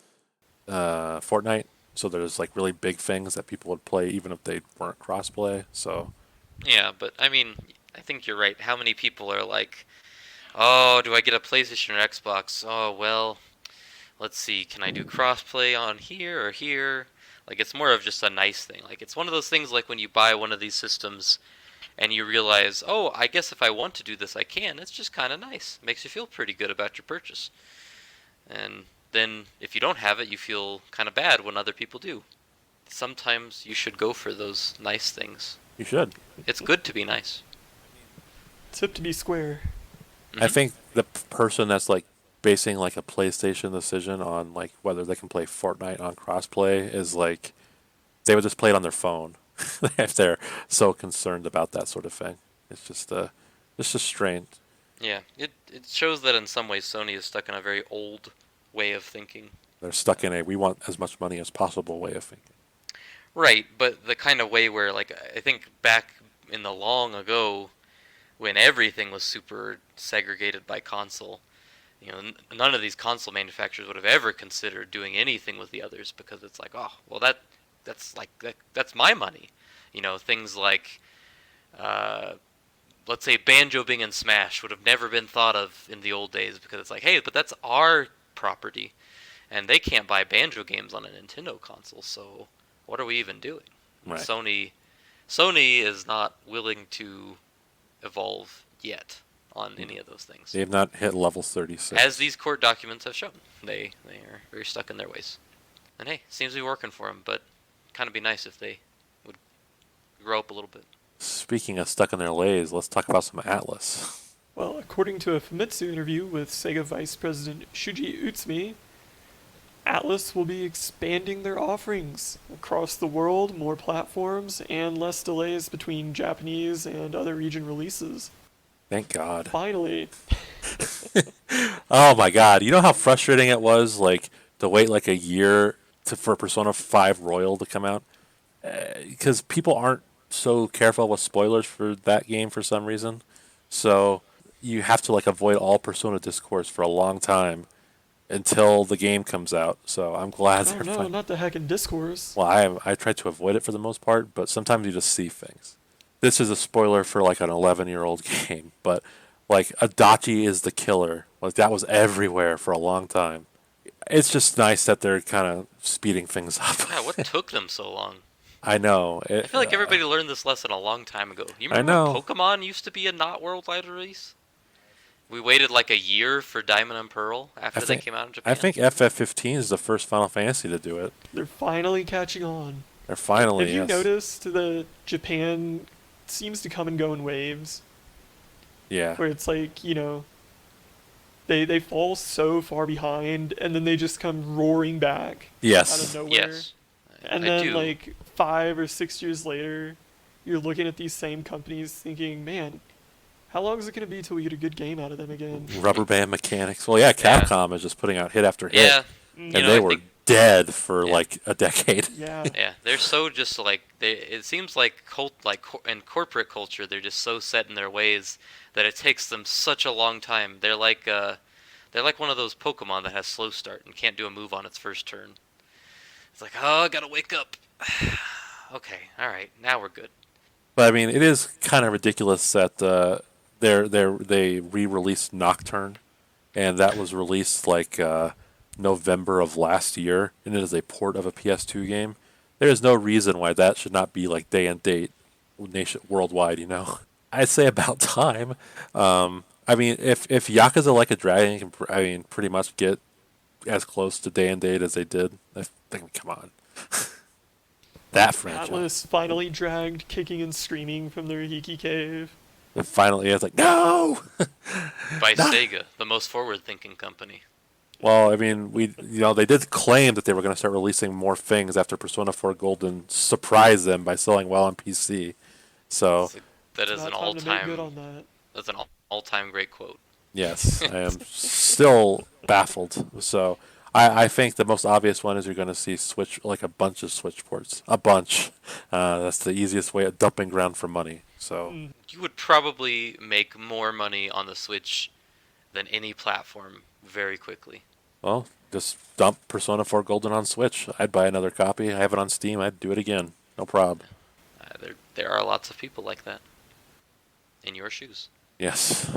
Fortnite. So there's like really big things that people would play even if they weren't crossplay. So Yeah, but I mean, I think you're right. How many people are like, oh, do I get a PlayStation or Xbox? Oh, well, let's see, can I do crossplay on here or here? Like, it's more of just a nice thing. Like, it's one of those things like when you buy one of these systems and you realize, oh, I guess if I want to do this, I can. It's just kind of nice. Makes you feel pretty good about your purchase. And then if you don't have it, you feel kind of bad when other people do. Sometimes you should go for those nice things. You should. It's good to be nice. Tip to be square. I think the person that's like basing like a PlayStation decision on like whether they can play Fortnite on crossplay is like they would just play it on their phone if they're so concerned about that sort of thing. It's just strange. Yeah, it shows that in some ways Sony is stuck in a very old way of thinking. They're stuck in a we want as much money as possible way of thinking. Right, but the kind of way where, like, I think back in the long ago, when everything was super segregated by console, you know, none of these console manufacturers would have ever considered doing anything with the others because it's like, oh, well, that's my money. You know, things like, let's say Banjo being in Smash would have never been thought of in the old days because it's like, hey, but that's our property, and they can't buy Banjo games on a Nintendo console, so what are we even doing? Right. Sony is not willing to evolve yet on any of those things. They have not hit level 36. As these court documents have shown, they are very stuck in their ways. And hey, seems to be working for them, but kind of be nice if they would grow up a little bit. Speaking of stuck in their ways, let's talk about some Atlas. Well, according to a Famitsu interview with Sega Vice President Shuji Utsumi, Atlas will be expanding their offerings across the world, more platforms, and less delays between Japanese and other region releases. Thank God. Finally. Oh my God. You know how frustrating it was like to wait like a year for Persona 5 Royal to come out? Because people aren't so careful with spoilers for that game for some reason. So you have to like avoid all Persona discourse for a long time until the game comes out. So I'm glad they're No, not the heckin' discourse. Well, I try to avoid it for the most part, but sometimes you just see things. This is a spoiler for like an 11-year-old game, but like Adachi is the killer. Like that was everywhere for a long time. It's just nice that they're kind of speeding things up. Yeah, what took them so long? I know. I feel like everybody learned this lesson a long time ago. You remember know. when Pokemon used to be a not worldwide release? We waited like a year for Diamond and Pearl after they came out in Japan. I think FF15 is the first Final Fantasy to do it. They're finally catching on. They're finally, Have you yes. noticed that Japan seems to come and go in waves? Yeah. Where it's like, you know, they fall so far behind and then they just come roaring back out Yes. of nowhere. Yes. And I then do. like 5 or 6 years later, you're looking at these same companies thinking, man, how long is it going to be till we get a good game out of them again? Rubber band mechanics. Well, yeah, Capcom is just putting out hit after hit. Yeah. And You know, they I were think- dead for like a decade. Yeah. Yeah, they're so just like it seems like in corporate culture, they're just so set in their ways that it takes them such a long time. They're like one of those Pokemon that has slow start and can't do a move on its first turn. It's like, oh, I gotta wake up. Okay, all right, now we're good. But I mean, it is kind of ridiculous that they re-released Nocturne, and that was released like November of last year, and it is a port of a PS2 game. There is no reason why that should not be like day and date, worldwide. You know, I'd say about time. I mean, if Yakuza Like a Dragon can, pretty much get as close to day and date as they did, I think, come on. That franchise. Atlas finally dragged kicking and screaming from their Hiki cave. And finally, it's like, no! By Sega, the most forward-thinking company. Well, I mean, they did claim that they were going to start releasing more things after Persona 4 Golden surprised them by selling well on PC. So, That is It's an about time to make good all-time. on that. That's an all-time great quote. yes, I am still baffled. So, I think the most obvious one is you're going to see Switch, like a bunch of Switch ports. A bunch. That's the easiest way of dumping ground for money. So, You would probably make more money on the Switch than any platform very quickly. well, just dump Persona 4 Golden on Switch. I'd buy another copy. I have it on Steam. I'd do it again. No problem. There are lots of people like that. In your shoes. Yes.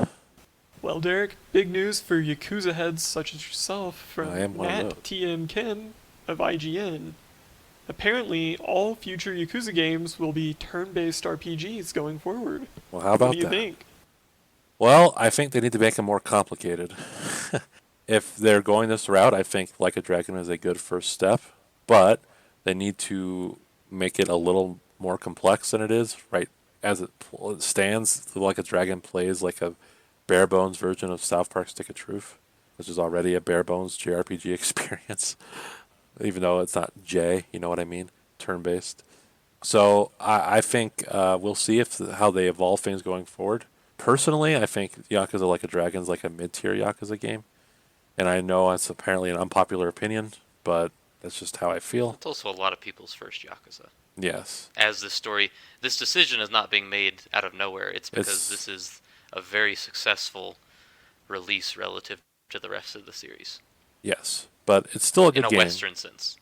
Well, Derek, big news for Yakuza heads such as yourself I am from one of Nat those. TM Kim of IGN. apparently all future Yakuza games will be turn-based RPGs going forward. Well, how What about do you that? think? Well, I think they need to make it more complicated. If they're going this route, I think Like a Dragon is a good first step, but they need to make it a little more complex than it is. Right as it stands, Like a Dragon plays like a bare bones version of South Park Stick of Truth, which is already a bare bones JRPG experience, even though it's not J. You know what I mean? Turn based. So I think we'll see if how they evolve things going forward. Personally, I think Yakuza Like a Dragon is like a mid-tier Yakuza game, and I know it's apparently an unpopular opinion, but that's just how I feel. It's also a lot of people's first Yakuza. Yes, As this decision is not being made out of nowhere. It's because it's this is a very successful release relative to the rest of the series yes, but it's still a in good a game. Western sense.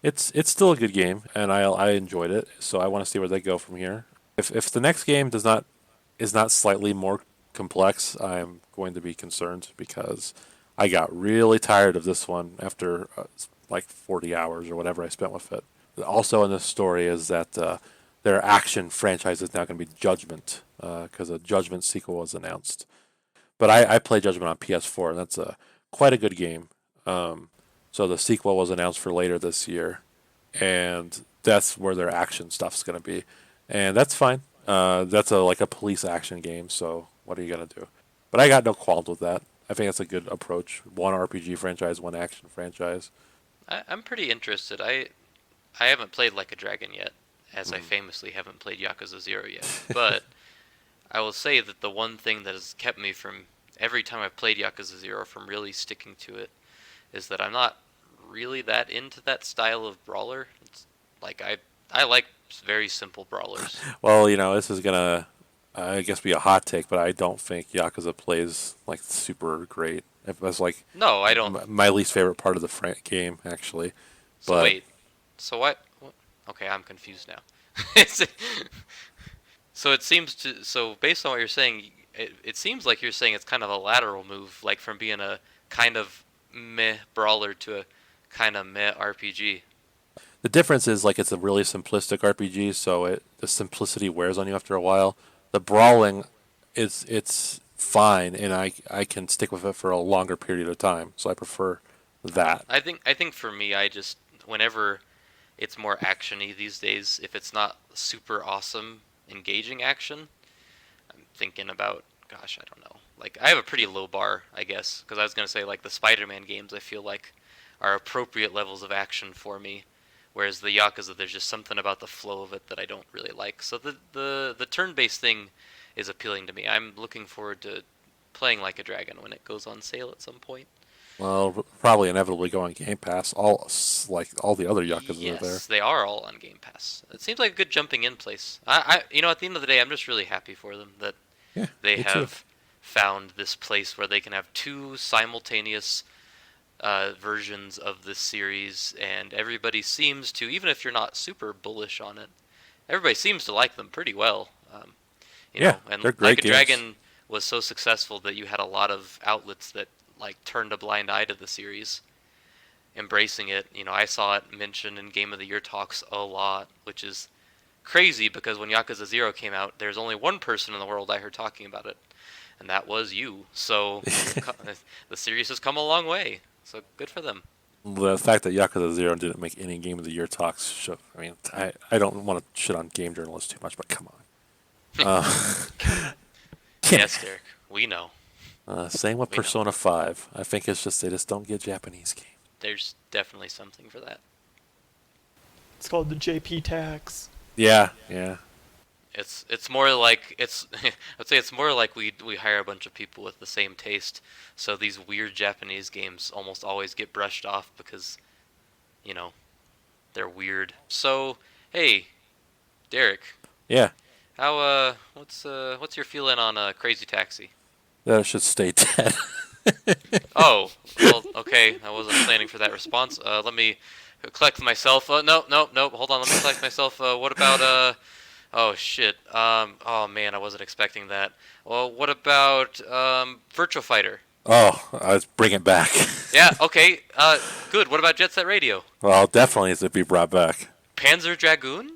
It's still a good game, and I enjoyed it. So I want to see where they go from here. If the next game is not slightly more complex, I'm going to be concerned because I got really tired of this one after like 40 hours or whatever I spent with it. Also in this story is that their action franchise is now going to be Judgment because a Judgment sequel was announced. But I played Judgment on PS4, and that's quite a good game. So the sequel was announced for later this year, and that's where their action stuff's going to be, and that's fine. That's like a police action game. So what are you gonna do? But I got no qualms with that. I think that's a good approach. One RPG franchise, one action franchise. I'm pretty interested. I haven't played Like a Dragon yet, as I Mm. famously haven't played Yakuza 0 yet. But I will say that the one thing that has kept me from every time I've played Yakuza 0 from really sticking to it is that I'm not really that into that style of brawler. It's like I like very simple brawlers. Well, this is gonna, I guess, be a hot take, but I don't think Yakuza plays like super great. It was like No, I don't. my least favorite part of the game, actually. So But wait. So what? Okay, I'm confused now. It's- so it seems to. So based on what you're saying, it seems like you're saying it's kind of a lateral move, like from being a kind of meh brawler to a kind of meh RPG. the difference is like it's a really simplistic RPG, so the simplicity wears on you after a while. The brawling it's fine, and I can stick with it for a longer period of time. So I prefer that. I think for me, I just whenever it's more actiony these days, if it's not super awesome, engaging action, I'm thinking about, gosh, I don't know. Like I have a pretty low bar, I guess, because I was gonna say like the Spider-Man games, I feel like are appropriate levels of action for me, whereas the Yakuza, there's just something about the flow of it that I don't really like. So the turn-based thing is appealing to me. I'm looking forward to playing Like a Dragon when it goes on sale at some point. Well, probably inevitably go on Game Pass. Like all the other Yakuza are there. Yes, they are all on Game Pass. It seems like a good jumping in place. At the end of the day, I'm just really happy for them that Yeah, they me too. have found this place where they can have two simultaneous versions of this series, and everybody seems to, even if you're not super bullish on it, everybody seems to like them pretty well. Yeah, And they're great Like a games. Dragon was so successful that you had a lot of outlets that like turned a blind eye to the series, embracing it. I saw it mentioned in Game of the Year talks a lot, which is crazy because when Yakuza 0 came out, there's only one person in the world I heard talking about it, and that was you. So the series has come a long way. So good for them. The fact that Yakuza 0 didn't make any Game of the Year talks show. I mean, I don't want to shit on game journalists too much, but come on. Yes, Derek, we know. Same with We know. Persona 5. I think it's just they just don't get Japanese games. There's definitely something for that. It's called the JP tax. Yeah. It's more like I'd say it's more like we hire a bunch of people with the same taste, so these weird Japanese games almost always get brushed off because, they're weird. So hey, Derek, Yeah. how what's your feeling on Crazy Taxi? That should stay dead. Oh, well, okay, I wasn't planning for that response. Let me collect myself. No, hold on, let me collect myself. What about Oh shit. Oh man, I wasn't expecting that. Well, what about Virtua Fighter? Oh, let's bring it back. Yeah. Okay. Good. What about Jet Set Radio? Well, definitely needs to be brought back. Panzer Dragoon?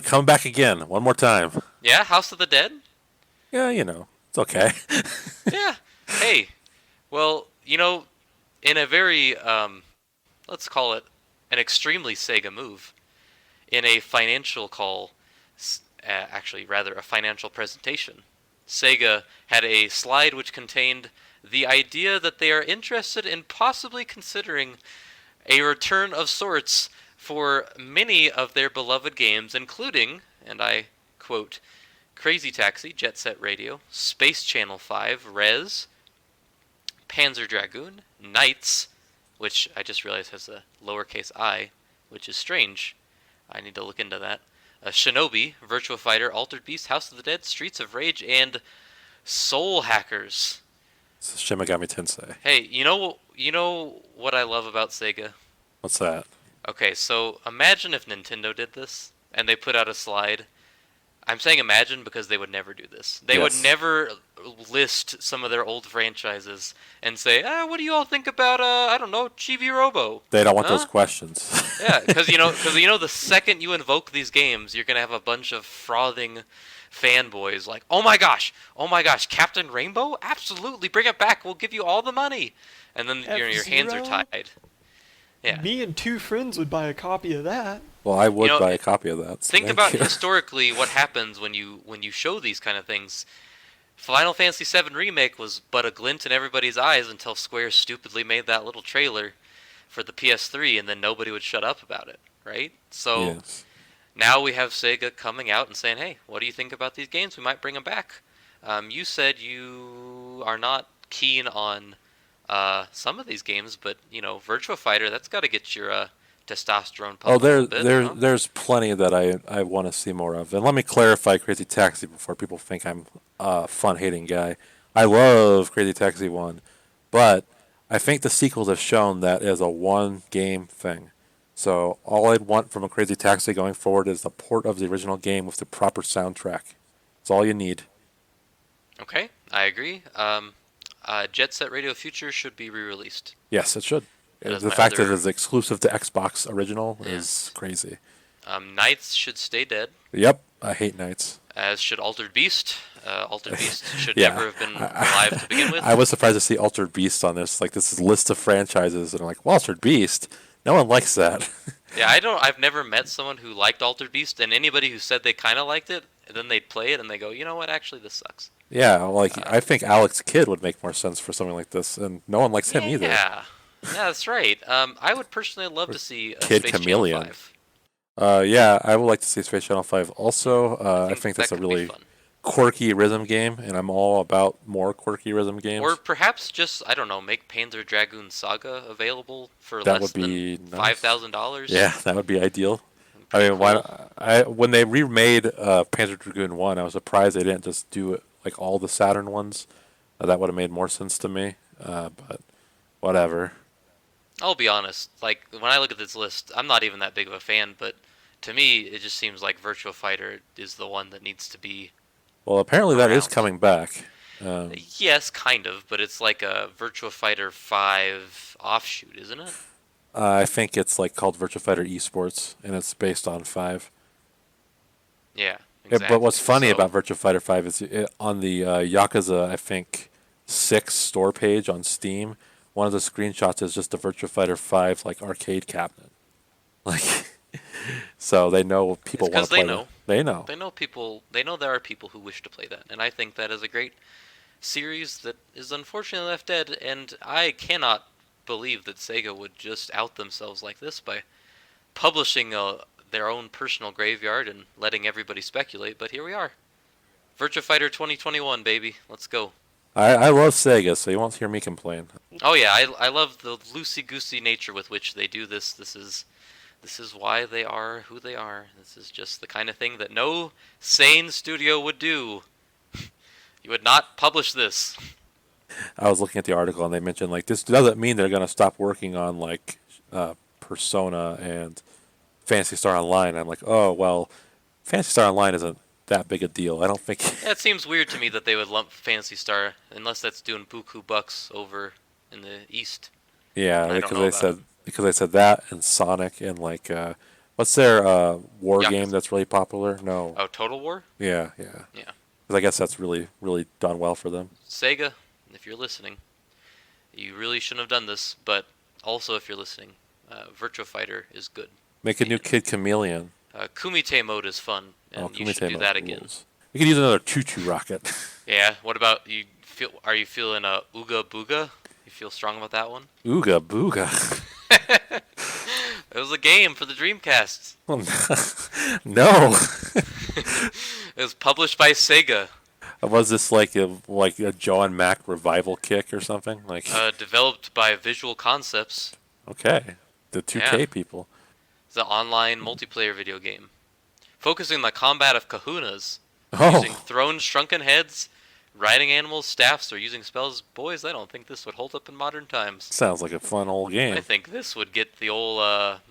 Come back again one more time. Yeah, House of the Dead? Yeah, it's okay. Yeah. Hey, well, in a very, let's call it an extremely Sega move, in a financial call, actually, rather, a financial presentation, Sega had a slide which contained the idea that they are interested in possibly considering a return of sorts for many of their beloved games, including, and I quote, Crazy Taxi, Jet Set Radio, Space Channel 5, Rez, Panzer Dragoon, Knights, which I just realized has a lowercase I, which is strange. I need to look into that. Shinobi, Virtua Fighter, Altered Beast, House of the Dead, Streets of Rage, and Soul Hackers. It's Shin Megami Tensei. Hey, you know what I love about Sega? What's that? Okay, so imagine if Nintendo did this and they put out a slide. I'm saying imagine because they would never do this. They would Yes. never list some of their old franchises and say, what do you all think about, I don't know, Chibi Robo? They don't want Huh? those questions. Yeah, because the second you invoke these games, you're gonna have a bunch of frothing fanboys like, oh my gosh, Captain Rainbow, absolutely, bring it back. We'll give you all the money, and then your hands are F-Zero? tied. Yeah. Me and two friends would buy a copy of that. Well, I would buy a copy of that. So Think thank about you. historically what happens when you show these kind of things. Final Fantasy VII Remake was but a glint in everybody's eyes until Square stupidly made that little trailer for the PS3, and then nobody would shut up about it, right? So Yes. now we have Sega coming out and saying, hey, what do you think about these games? We might bring them back. You said you are not keen on some of these games, but, Virtua Fighter, that's got to get your testosterone pumping a little bit, there's plenty that I want to see more of. And let me clarify Crazy Taxi before people think I'm a fun-hating guy. I love Crazy Taxi 1, but I think the sequels have shown that is a one-game thing. So all I'd want from a Crazy Taxi going forward is the port of the original game with the proper soundtrack. That's all you need. Okay, I agree. Jet Set Radio Future should be re-released. Yes, it should. That is The my fact that other- it's exclusive to Xbox original Yeah. is crazy. Knights should stay dead, Yep, I hate Knights. as should Altered Beast. Altered Beast should Yeah. never have been alive to begin with. I was surprised to see Altered Beast on this. Like, this is a list of franchises, and I'm like, well, Altered Beast? No one likes that. Yeah, I've never met someone who liked Altered Beast, and anybody who said they kind of liked it, then they'd play it and they go, you know what? Actually, this sucks. Yeah, like, I think Alex Kidd would make more sense for something like this, and no one likes him either. Yeah, that's right. I would personally love to see a Kid Space Chameleon. Channel 5. Yeah, I would like to see Space Channel 5 also. I think that that's a could be really fun. quirky rhythm game, and I'm all about more quirky rhythm games. Or perhaps just, I don't know, make Panzer Dragoon Saga available for That less would be than nice. $5,000. Yeah, that would be ideal. I Pretty mean, why? cool. When they remade Panzer Dragoon 1, I was surprised they didn't just do it like all the Saturn ones. That would have made more sense to me. But whatever. I'll be honest, like, when I look at this list, I'm not even that big of a fan, but to me, it just seems like Virtua Fighter is the one that needs to be... Well, apparently that is Around. coming back. Yes, kind of, but it's like a Virtua Fighter 5 offshoot, isn't it? I think it's like called Virtua Fighter Esports, and it's based on 5. Yeah, Yeah, exactly. but what's funny So- about Virtua Fighter 5 is on the Yakuza, I think, 6 store page on Steam, one of the screenshots is just the Virtua Fighter 5 like arcade cabinet. Like, so they know people It's want 'cause to they play know. that. They know. They know there are people who wish to play that, and I think that is a great series that is unfortunately left dead, and I cannot believe that Sega would just out themselves like this by publishing their own personal graveyard and letting everybody speculate, but here we are. Virtua Fighter 2021, baby. Let's go. I love Sega, so you won't hear me complain. Oh yeah, I love the loosey-goosey nature with which they do this. This is why they are who they are. This is just the kind of thing that no sane studio would do. You would not publish this. I was looking at the article and they mentioned like this doesn't mean they're gonna stop working on like Persona and Phantasy Star Online. I'm like, oh well, Phantasy Star Online isn't that big a deal. I don't think. Yeah, it seems weird to me that they would lump Phantasy Star, unless that's doing buku bucks over in the East. Yeah, I don't know about because they said that and Sonic and like What's their war Yakuza. game that's really popular? No. Oh, Total War? Yeah. Yeah. 'Cause I guess that's really, really done well for them. Sega, if you're listening, you really shouldn't have done this, but also if you're listening, Virtua Fighter is good. Make a new Kid Chameleon. Kumite mode is fun, and you should Kumite do mode that again. rules. You could use another choo-choo rocket. Yeah. What about you? Are you feeling a Ooga Booga? You feel strong about that one? Ooga booga. It was a game for the Dreamcast. No. It was published by Sega. Was this like a Joe and Mac revival kick or something? Like, Developed by Visual Concepts. okay, the 2K Yeah. people. It's an online multiplayer video game, focusing on the combat of kahunas, Oh, using thrown shrunken heads, riding animals, staffs, or using spells. Boys, I don't think this would hold up in modern times. sounds like a fun old I game. think this would get the old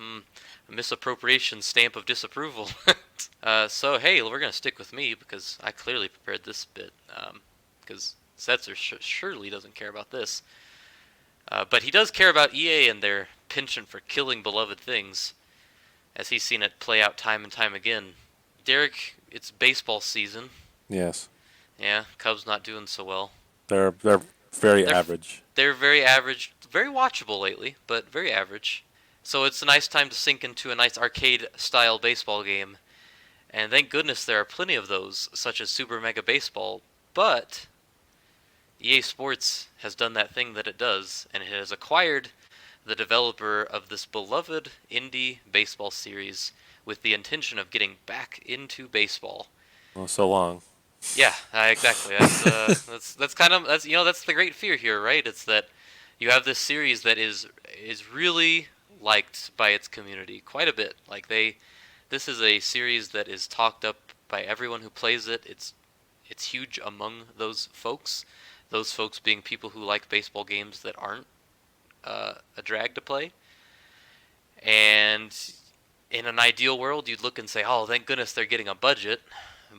misappropriation stamp of disapproval. So hey, we're gonna stick with me because I clearly prepared this bit. Because Setzer surely doesn't care about this, but he does care about EA and their penchant for killing beloved things, as he's seen it play out time and time again. Derek, it's baseball season. Yes, Yeah, Cubs not doing so well. they're very They're- average. They're very average, very watchable lately, but very average. So it's a nice time to sink into a nice arcade-style baseball game. And thank goodness there are plenty of those, such as Super Mega Baseball. But EA Sports has done that thing that it does, and it has acquired the developer of this beloved indie baseball series with the intention of getting back into baseball. Well, so long. Yeah, exactly. That's kind of that's the great fear here, right? It's that you have this series that is really liked by its community quite a bit. Like this is a series that is talked up by everyone who plays it. It's huge among those folks. Those folks being people who like baseball games that aren't a drag to play. And in an ideal world, you'd look and say, "Oh, thank goodness they're getting a budget."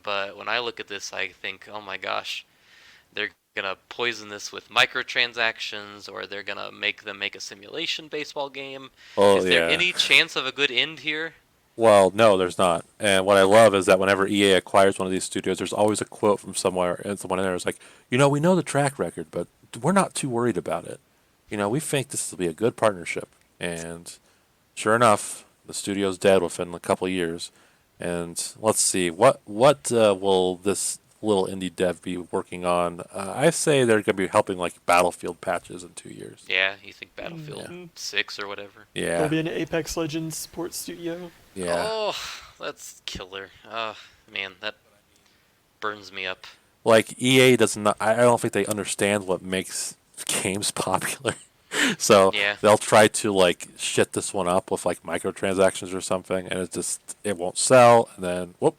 But when I look at this, I think, "Oh my gosh, they're gonna poison this with microtransactions, or they're gonna make them make a simulation baseball game." Oh, Is there yeah. any chance of a good end here? Well, no, there's not. And what I love is that whenever EA acquires one of these studios, there's always a quote from somewhere, and someone in there is like, we know the track record, but we're not too worried about it. We think this will be a good partnership. And sure enough, the studio's dead within a couple of years. And let's see, what will this little indie dev be working on? I say they're going to be helping like Battlefield patches in 2 years. Yeah, you think Battlefield Yeah. 6 or whatever? Yeah, There'll be an Apex Legends sports studio. yeah. Oh, that's killer. Man, that burns me up. Like EA does not. I don't think they understand what makes games popular. So Yeah. they'll try to like shit this one up with like microtransactions or something, and it won't sell. And then whoop.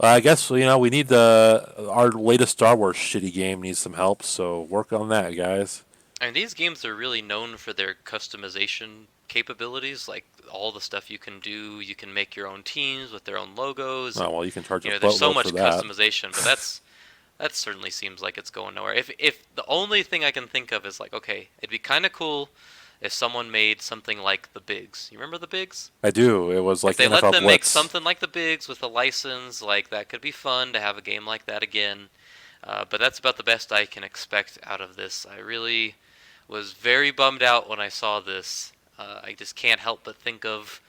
I guess we need our latest Star Wars shitty game needs some help. So work on that, guys. I mean, these games are really known for their customization capabilities, like all the stuff you can do. You can make your own teams with their own logos. Oh well, you can charge a There's so boatload much for that. customization, but that certainly seems like it's going nowhere. If the only thing I can think of is like, okay, it'd be kind of cool if someone made something like the Bigs. You remember the Bigs? I do. It was like If they NFL let them make Blitz. something like the Bigs with a license, like that could be fun to have a game like that again. But that's about the best I can expect out of this. I really was very bummed out when I saw this. I just can't help but think of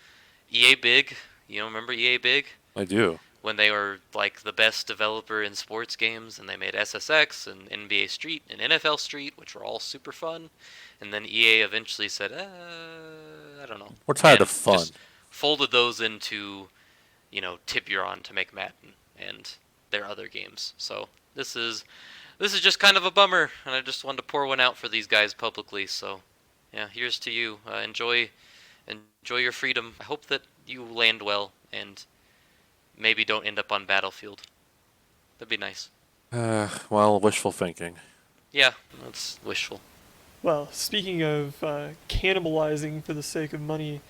EA Big. Remember EA Big? I do. When they were like the best developer in sports games, and they made SSX and NBA Street and NFL Street, which were all super fun. And then EA eventually said, I don't know. We're tired and of fun. just folded those into, Tiburon to make Madden and their other games. So this is just kind of a bummer, and I just wanted to pour one out for these guys publicly. So yeah, here's to you. Enjoy your freedom. I hope that you land well and maybe don't end up on Battlefield. That'd be nice. Well, wishful thinking. Yeah, that's wishful. Well, speaking of cannibalizing for the sake of money,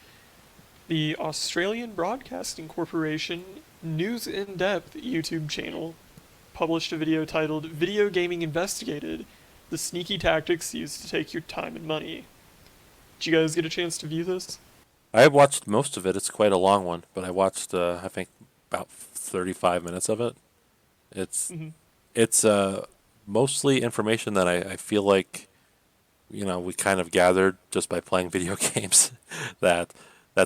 the Australian Broadcasting Corporation News in Depth YouTube channel published a video titled Video Gaming Investigated, the Sneaky Tactics Used to Take Your Time and Money. Did you guys get a chance to view this? I watched most of it. It's quite a long one, but I watched I think about 35 minutes of it. It's Hmm. it's mostly information that I feel like we kind of gathered just by playing video games that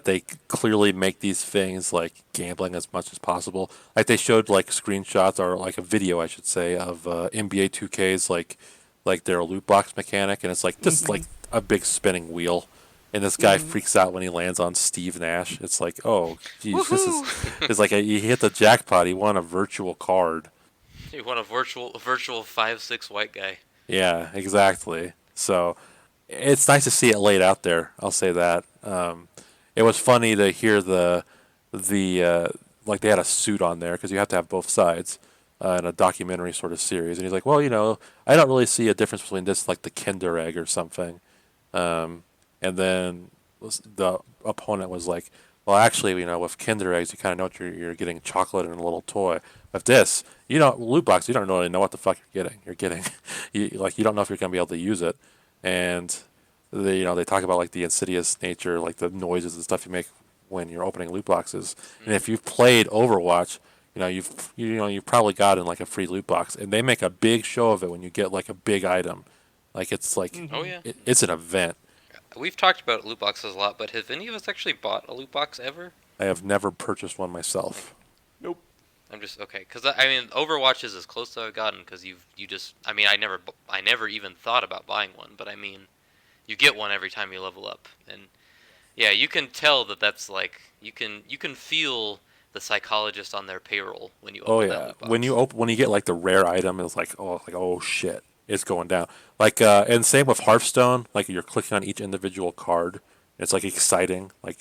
they clearly make these things like gambling as much as possible. Like they showed like screenshots or like a video, I should say, of NBA 2K's like their loot box mechanic, and it's like just Hmm. like a big spinning wheel, and this guy Hmm. freaks out when he lands on Steve Nash. It's like, oh, geez, this is Woohoo! it's like he hit the jackpot. He won a virtual card. You want a virtual 5'6" white guy. Yeah, exactly. So it's nice to see it laid out there. I'll say that. It was funny to hear the like they had a suit on there because you have to have both sides in a documentary sort of series. And he's like, well, I don't really see a difference between this like the Kinder Egg or something. And then the opponent was like, well, actually, with Kinder Eggs, you kind of know what you're getting chocolate in a little toy. With this, loot box, you don't really know what the fuck you're getting. You're getting, you don't know if you're gonna be able to use it, and they talk about like the insidious nature, like the noises and stuff you make when you're opening loot boxes. And if you've played Overwatch, you've probably gotten like a free loot box, and they make a big show of it when you get like a big item, like it's like Oh Hmm. yeah. it's an event. We've talked about loot boxes a lot, but have any of us actually bought a loot box ever? I have never purchased one myself. Nope. I'm just okay, cause I mean, Overwatch is as close as I've gotten, cause you just, I mean, I never even thought about buying one, but I mean, you get one every time you level up, and yeah, you can tell that that's like you can feel the psychologist on their payroll when you Oh open that yeah, loot box. when you get like the rare item, it's like oh shit, it's going down. Like and same with Hearthstone, like you're clicking on each individual card. It's like exciting, like.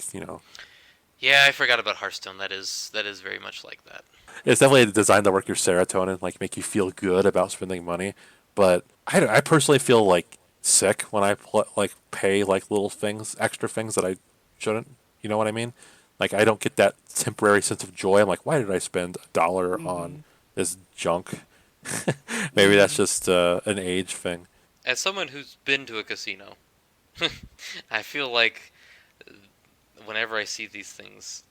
Yeah, I forgot about Hearthstone. That is very much like that. It's definitely designed to work your serotonin, like make you feel good about spending money. But I personally feel like sick when I like pay like little things, extra things that I shouldn't. You know what I mean? Like I don't get that temporary sense of joy. I'm like, why did I spend $1 on Hmm. this junk? Maybe that's Hmm. just an age thing. As someone who's been to a casino, I feel like whenever I see these things,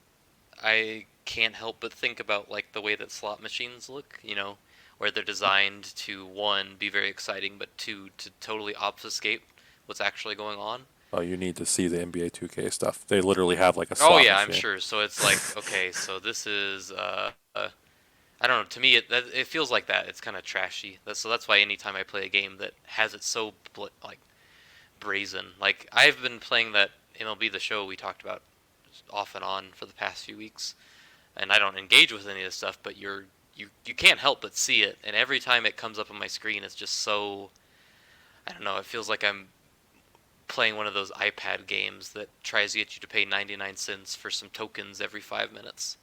I can't help but think about like the way that slot machines look, where they're designed to one be very exciting, but two to totally obfuscate what's actually going on. Oh, you need to see the NBA 2K stuff. They literally have like a Oh slot yeah, I'm machine. sure. So it's like, okay, so this is I don't know. To me, it feels like that. It's kind of trashy. So that's why anytime I play a game that has it so like brazen, like I've been playing that MLB The Show we talked about off and on for the past few weeks, and I don't engage with any of this stuff, but you can't help but see it, and every time it comes up on my screen, it's just so, I don't know. It feels like I'm playing one of those iPad games that tries to get you to pay 99 cents for some tokens every 5 minutes.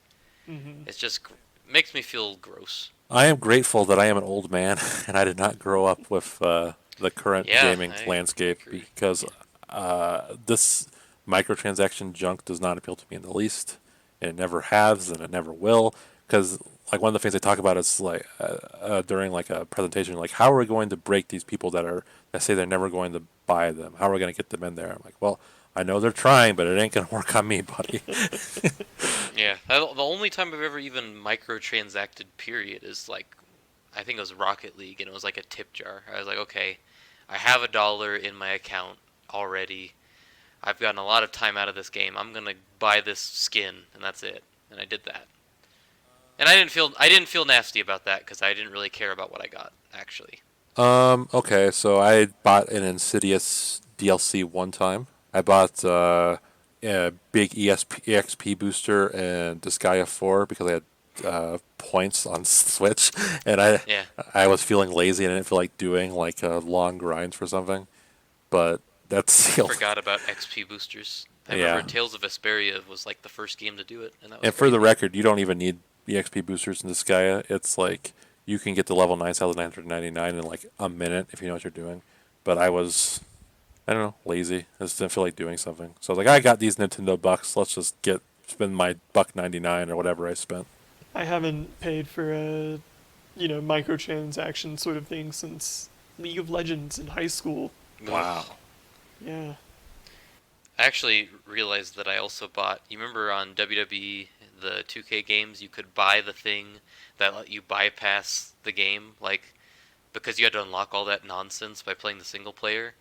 Hmm. It's just makes me feel gross. I am grateful that I am an old man and I did not grow up with the current Yeah, gaming I landscape agree. because this microtransaction junk does not appeal to me in the least. And it never has and it never will. Because like one of the things they talk about is like during like a presentation, like how are we going to break these people that say they're never going to buy them? How are we going to get them in there? I'm like, well, I know they're trying, but it ain't going to work on me, buddy. Yeah, the only time I've ever even microtransacted period is like, I think it was Rocket League, and it was like a tip jar. I was like, okay, I have $1 in my account already. I've gotten a lot of time out of this game. I'm gonna buy this skin, and that's it. And I did that. And I didn't feel nasty about that because I didn't really care about what I got actually. Okay, so I bought an Insidious DLC one time. I bought a big EXP booster and Disgaea 4 because I had points on Switch, and Yeah, I was feeling lazy and I didn't feel like doing like long grinds for something. But that's I the only, forgot about XP boosters. I remember yeah. Tales of Vesperia was like the first game to do it, and that was And for great. the record, you don't even need EXP boosters in Disgaea. It's like you can get to level 9,999 in like a minute if you know what you're doing. But I don't know, lazy. I just didn't feel like doing something. So I was like, I got these Nintendo bucks. Let's just spend my $1.99 or whatever I spent. I haven't paid for a, microtransaction sort of thing since League of Legends in high school. Ugh. Wow. Yeah. I actually realized that I also bought. You remember on WWE the 2K games, you could buy the thing that let you bypass the game, like because you had to unlock all that nonsense by playing the single player.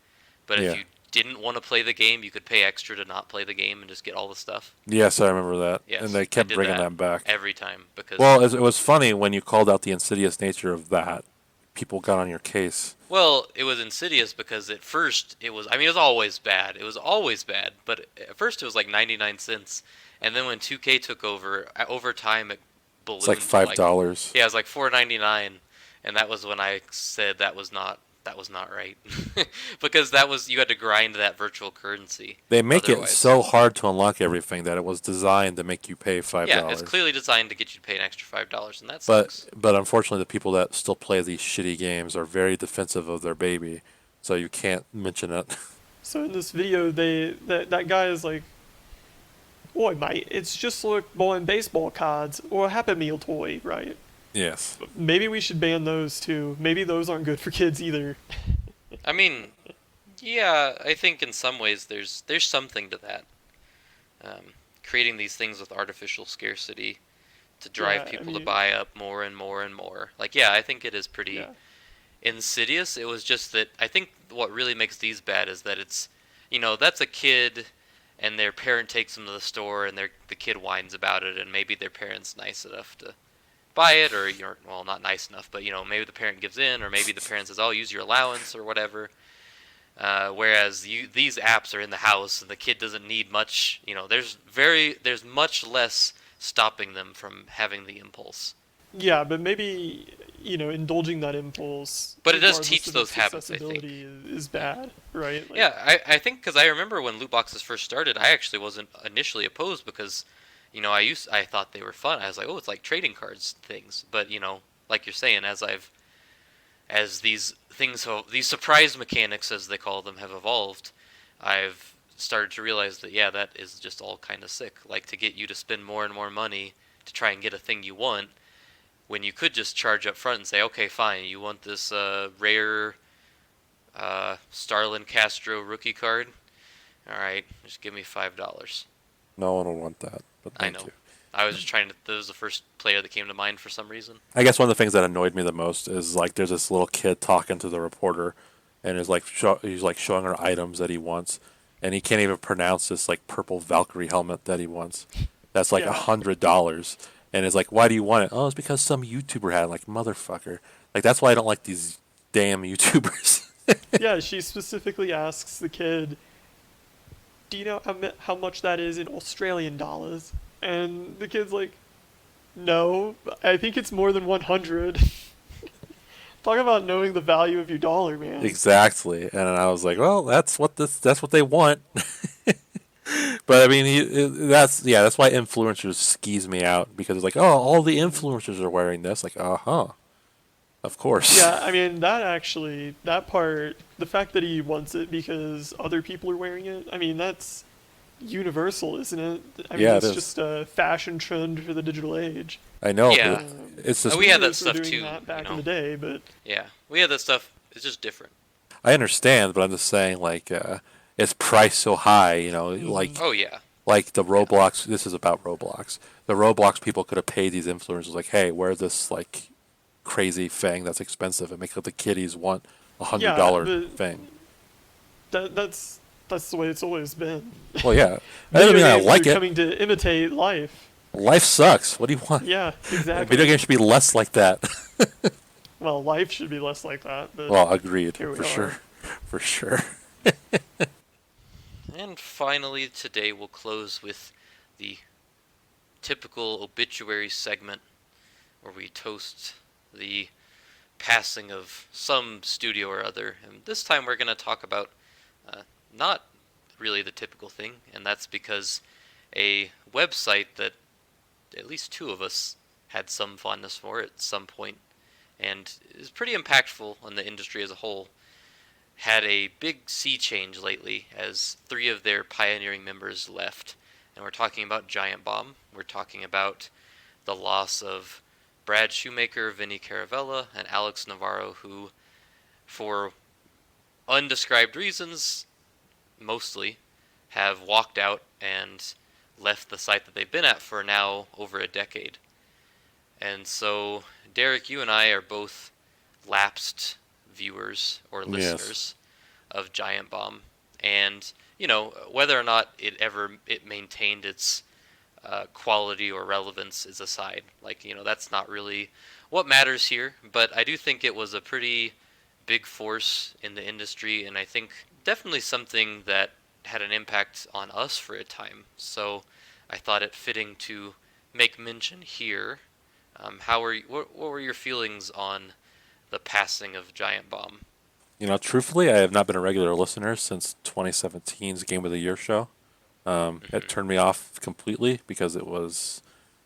But if Yeah. you didn't want to play the game, you could pay extra to not play the game and just get all the stuff. Yes, I remember that. And Yes, they I kept did bringing that that back. every time because, Well, it was funny when you called out the insidious nature of that. People got on your case. well, it was insidious because at first it was, I mean, it was always bad. It was always bad, but at first it was like 99 cents. And then when 2K took over time it It's like ballooned to like, $5. yeah, it was like 4.99, and that was when I said that was not right. Because that was, you had to grind that virtual currency They make it otherwise. so hard to unlock everything that it was designed to make you pay $5. Yeah, it's clearly designed to get you to pay an extra $5, and that But sucks. but unfortunately, the people that still play these shitty games are very defensive of their baby, so you can't mention it. So in this video, that guy is like, "Oi, mate, it's just like buying baseball cards or a Happy Meal toy, right? Yes. Maybe we should ban those too. Maybe those aren't good for kids either." I mean, yeah, I think in some ways there's something to that. Creating these things with artificial scarcity to drive Yeah, I people to mean, buy up more and more and more. Like, yeah, I think it is pretty yeah, insidious. It was just that I think what really makes these bad is that it's, that's a kid, and their parent takes them to the store, and the kid whines about it, and maybe their parent's nice enough to buy it, or you're, well, not nice enough, but maybe the parent gives in, or maybe the parent says, "Oh, use your allowance" or whatever. Whereas these apps are in the house, and the kid doesn't need much. There's much less stopping them from having the impulse. yeah. But maybe indulging that impulse, But it does regardless teach of those its habits, I think. accessibility, is bad, right? Like, Yeah, I think because I remember when loot boxes first started, I actually wasn't initially opposed because, I thought they were fun. I was like, oh, it's like trading cards things. But like you're saying, as these things, these surprise mechanics, as they call them, have evolved, I've started to realize that, yeah, that is just all kind of sick. Like, to get you to spend more and more money to try and get a thing you want, when you could just charge up front and say, okay, fine, you want this rare Starlin Castro rookie card? All right, just give me $5. No one will want that, but I thank know. you. I was just trying to. That was the first player that came to mind for some reason. I guess one of the things that annoyed me the most is like there's this little kid talking to the reporter, and is like he's like showing her items that he wants, and he can't even pronounce this like purple Valkyrie helmet that he wants. That's like yeah, $100, and it's like, why do you want it? Oh, it's because some YouTuber had it. Like, motherfucker. Like, that's why I don't like these damn YouTubers. yeah. She specifically asks the kid, "Do you know how much that is in Australian dollars?" And the kid's like, "No, I think it's more than 100." Talk about knowing the value of your dollar, man. Exactly, and I was like, well, that's what they want. But I mean, that's why influencers skis me out, because it's like, oh, all the influencers are wearing this. Like, of course. Yeah, I mean, that part, the fact that he wants it because other people are wearing it, I mean, that's universal, isn't it? I mean, Yeah, it it's is. just a fashion trend for the digital age. I know, Yeah. but it's just We had that Streamers were stuff doing too, that back you in know. the day, but Yeah, we had that stuff. It's just different. I understand, but I'm just saying, like, it's priced so high, Oh yeah, like the yeah, Roblox. This is about Roblox. The Roblox people could have paid these influencers, like, hey, wear this like crazy thing that's expensive, and make the kiddies want a hundred yeah, dollar but thing. that's the way it's always been. Well, yeah, that Video doesn't mean I games like are it. coming to imitate life. Life sucks. What do you want? Yeah, Video exactly. games should be less like that. Well, life should be less like that, but Well, agreed, here we for are. sure, for sure. And finally, today we'll close with the typical obituary segment where we toast the passing of some studio or other. And this time we're going to talk about not really the typical thing, and that's because a website that at least two of us had some fondness for at some point and is pretty impactful on the industry as a whole had a big sea change lately as three of their pioneering members left. And we're talking about Giant Bomb. We're talking about the loss of Brad Shoemaker, Vinny Caravella, and Alex Navarro, who, for undescribed reasons, mostly, have walked out and left the site that they've been at for now over a decade. And so, Derek, you and I are both lapsed viewers or Yes. listeners of Giant Bomb, and whether or not it maintained its quality or relevance is aside. Like, that's not really what matters here. But I do think it was a pretty big force in the industry, and I think definitely something that had an impact on us for a time. So I thought it fitting to make mention here. What were your feelings on the passing of Giant Bomb? Truthfully, I have not been a regular listener since 2017's Game of the Year show. It Hmm. turned me off completely because it was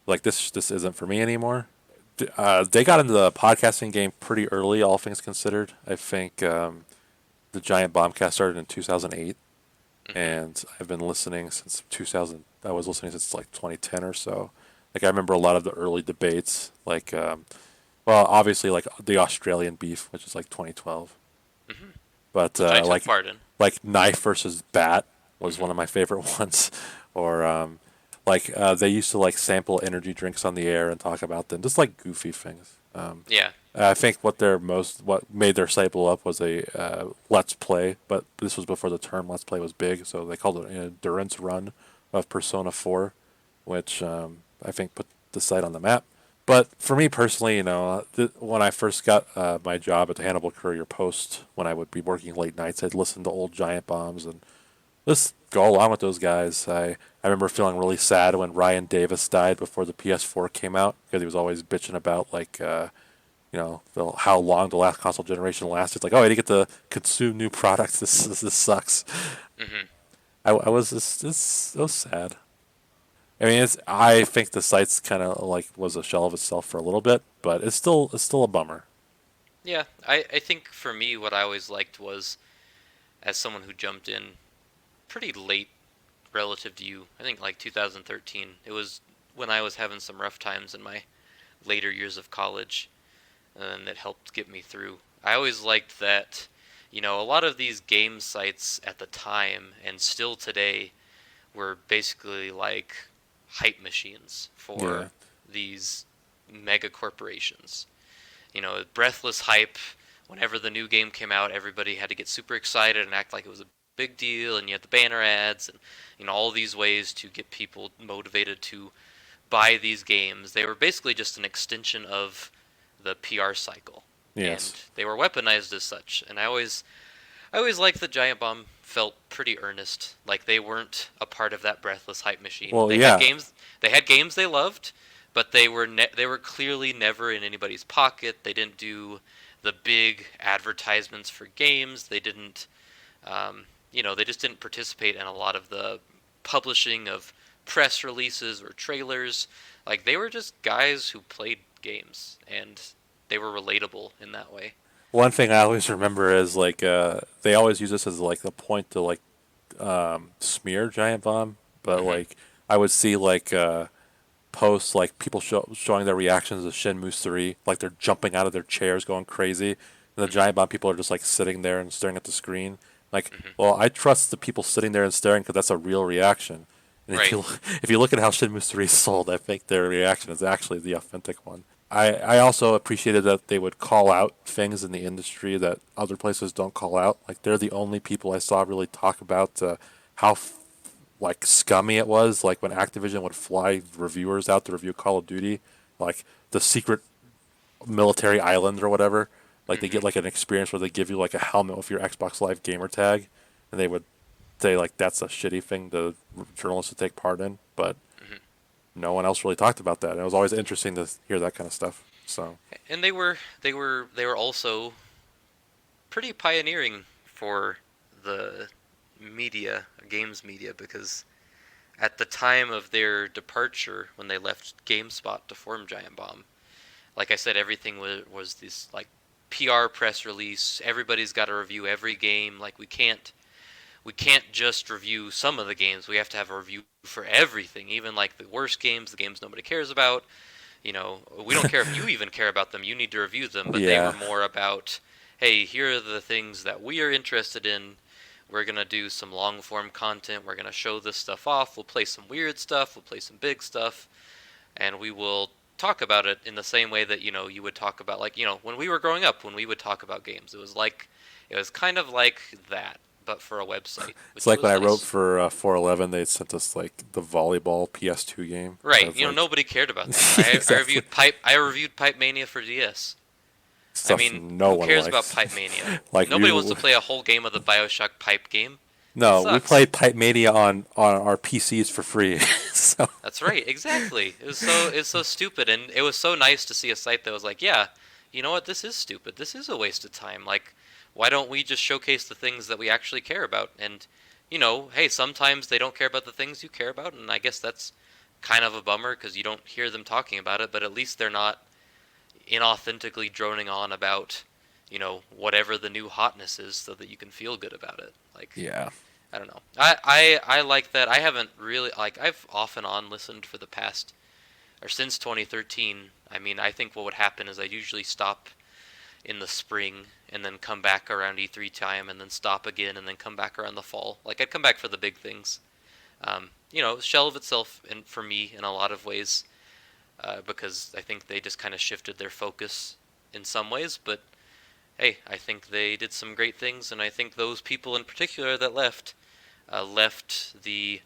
like this isn't for me anymore. They got into the podcasting game pretty early, all things considered. I think the Giant Bombcast started in 2008, Hmm. and I've been listening since 2000. I was listening since like 2010 or so. Like I remember a lot of the early debates, like well, obviously like the Australian beef, which is like 2012, Hmm. but Which I took part in. like knife versus bat was one Hmm. of my favorite ones, or they used to like sample energy drinks on the air and talk about them, just like goofy things. Yeah. I think what made their site blow up was a let's play, but this was before the term let's play was big, so they called it an endurance run of Persona 4, which I think put the site on the map. But for me personally, when I first got my job at the Hannibal Courier Post, when I would be working late nights, I'd listen to old Giant Bombs and just go along with those guys. I remember feeling really sad when Ryan Davis died before the PS4 came out because he was always bitching about like how long the last console generation lasted. It's like, oh, I didn't get to consume new products. This sucks. Hmm. I was just so sad. I mean, I think the site's kind of like was a shell of itself for a little bit, but it's still a bummer. Yeah. I think for me, what I always liked was, as someone who jumped in pretty late relative to you, I think like 2013. It was when I was having some rough times in my later years of college, and it helped get me through. I always liked that, a lot of these game sites at the time and still today were basically like hype machines Yeah. for these mega corporations. Breathless hype. Whenever the new game came out, everybody had to get super excited and act like it was a big deal, and you had the banner ads and all these ways to get people motivated to buy these games. They were basically just an extension of the PR cycle, and Yes. they were weaponized as such. And I always liked that Giant Bomb felt pretty earnest, like they weren't a part of that breathless hype machine. Well, They had yeah. games, they loved, but they were clearly never in anybody's pocket. They didn't do the big advertisements for games. They didn't, they just didn't participate in a lot of the publishing of press releases or trailers. Like they were just guys who played games, and they were relatable in that way. One thing I always remember is like they always use this as like a point to like smear Giant Bomb, but Hmm. like I would see like posts like people showing their reactions to Shenmue 3, like they're jumping out of their chairs, going crazy, and the Hmm. Giant Bomb people are just like sitting there and staring at the screen. Like, Hmm. well, I trust the people sitting there and staring because that's a real reaction. And if Right. you if you look at how Shenmue 3 is sold, I think their reaction is actually the authentic one. I also appreciated that they would call out things in the industry that other places don't call out. Like they're the only people I saw really talk about how like scummy it was. Like when Activision would fly reviewers out to review Call of Duty, like the secret military island or whatever. Like they Hmm. get like an experience where they give you like a helmet with your Xbox Live gamer tag, and they would say like that's a shitty thing to journalists to take part in, but Hmm. no one else really talked about that. And it was always interesting to hear that kind of stuff. So And they were also pretty pioneering for the games media, because at the time of their departure, when they left GameSpot to form Giant Bomb, like I said, everything was this like PR press release. Everybody's got to review every game. Like we can't just review some of the games. We have to have a review for everything, even like the worst games, the games nobody cares about. We don't care if you even care about them. You need to review them. But they were yeah, more about, hey, here are the things that we are interested in. we're gonna do some long form content. We're gonna show this stuff off. We'll play some weird stuff. We'll play some big stuff, and we will talk about it in the same way that you would talk about, like, when we were growing up, when we would talk about games. It was kind of like that, but for a website. It's Which like was when I wrote nice. for 411, they sent us like the volleyball PS2 game. I Right, was like, nobody cared about that. I exactly reviewed Pipe. I reviewed Pipe Mania for DS. I stuff mean, no who one cares about likes. Pipe Mania? Like Nobody wants to play a whole game of the BioShock Pipe game. It no, we sucks. played Pipe Mania on our PCs for free. So That's right, exactly. It's so stupid, and it was so nice to see a site that was like, yeah, you know what, this is stupid. This is a waste of time. Like, why don't we just showcase the things that we actually care about? And hey, sometimes they don't care about the things you care about, and I guess that's kind of a bummer because you don't hear them talking about it. But at least they're not inauthentically droning on about whatever the new hotness is, so that you can feel good about it. Like, yeah, I don't know. I like that. I haven't really, like, I've off and on listened for the past, or since 2013. I mean, I think what would happen is I'd usually stop in the spring and then come back around E3 time and then stop again and then come back around the fall. Like, I'd come back for the big things. Shelve itself for me in a lot of ways, because I think they just kind of shifted their focus in some ways, but hey, I think they did some great things, and I think those people in particular that left the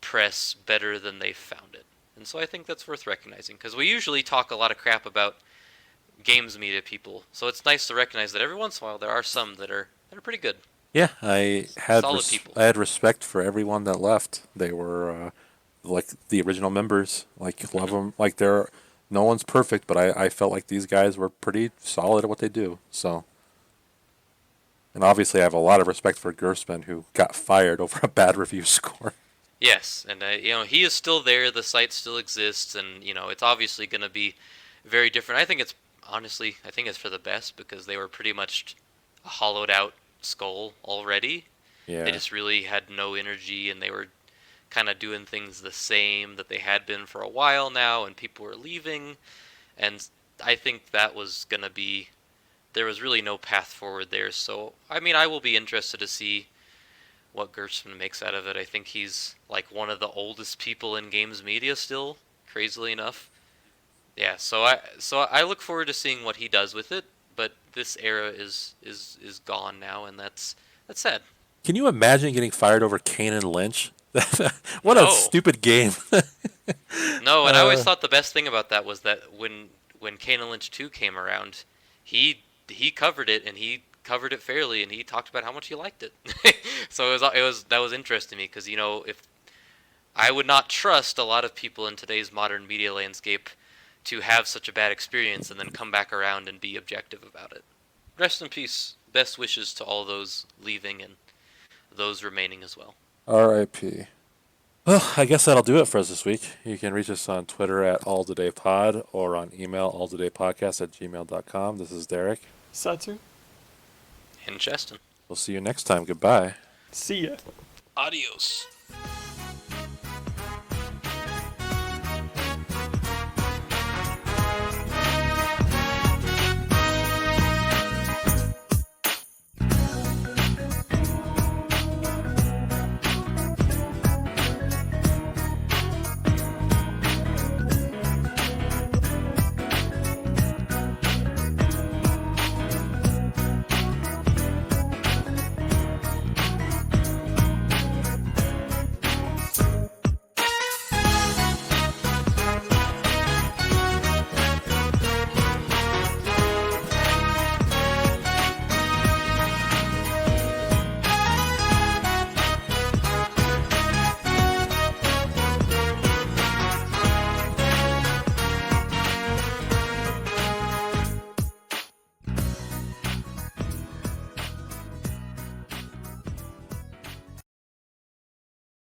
press better than they found it. And so I think that's worth recognizing, because we usually talk a lot of crap about games media people, so it's nice to recognize that every once in a while there are some that are pretty good. yeah. I had Solid people. I had respect for everyone that left. They were like the original members. Like love them. Like they're no one's perfect, but I felt like these guys were pretty solid at what they do. So. And obviously, I have a lot of respect for Gerstmann, who got fired over a bad review score. Yes, and he is still there. The site still exists, and it's obviously going to be very different. I think it's for the best, because they were pretty much a hollowed out skull already. Yeah. They just really had no energy, and they were kind of doing things the same that they had been for a while now, and people were leaving, and I think that was going to be, there was really no path forward there. So, I mean, I will be interested to see what Gerstmann makes out of it. I think he's like one of the oldest people in games media still, crazily enough. Yeah, so I look forward to seeing what he does with it, but this era is gone now, and that's sad. Can you imagine getting fired over Kane and Lynch? What a No. stupid game. No, and I always thought the best thing about that was that when Kane and Lynch 2 came around, he covered it, and he covered it fairly, and he talked about how much he liked it. So that was interesting to me, because if I would not trust a lot of people in today's modern media landscape to have such a bad experience and then come back around and be objective about it. Rest in peace. Best wishes to all those leaving and those remaining as well. R.I.P. Well, I guess that'll do it for us this week. You can reach us on Twitter at alltodaypod or on email alltodaypodcast@gmail.com. This is Derek. Setzer? And Cheston. We'll see you next time. Goodbye. See ya. Adios.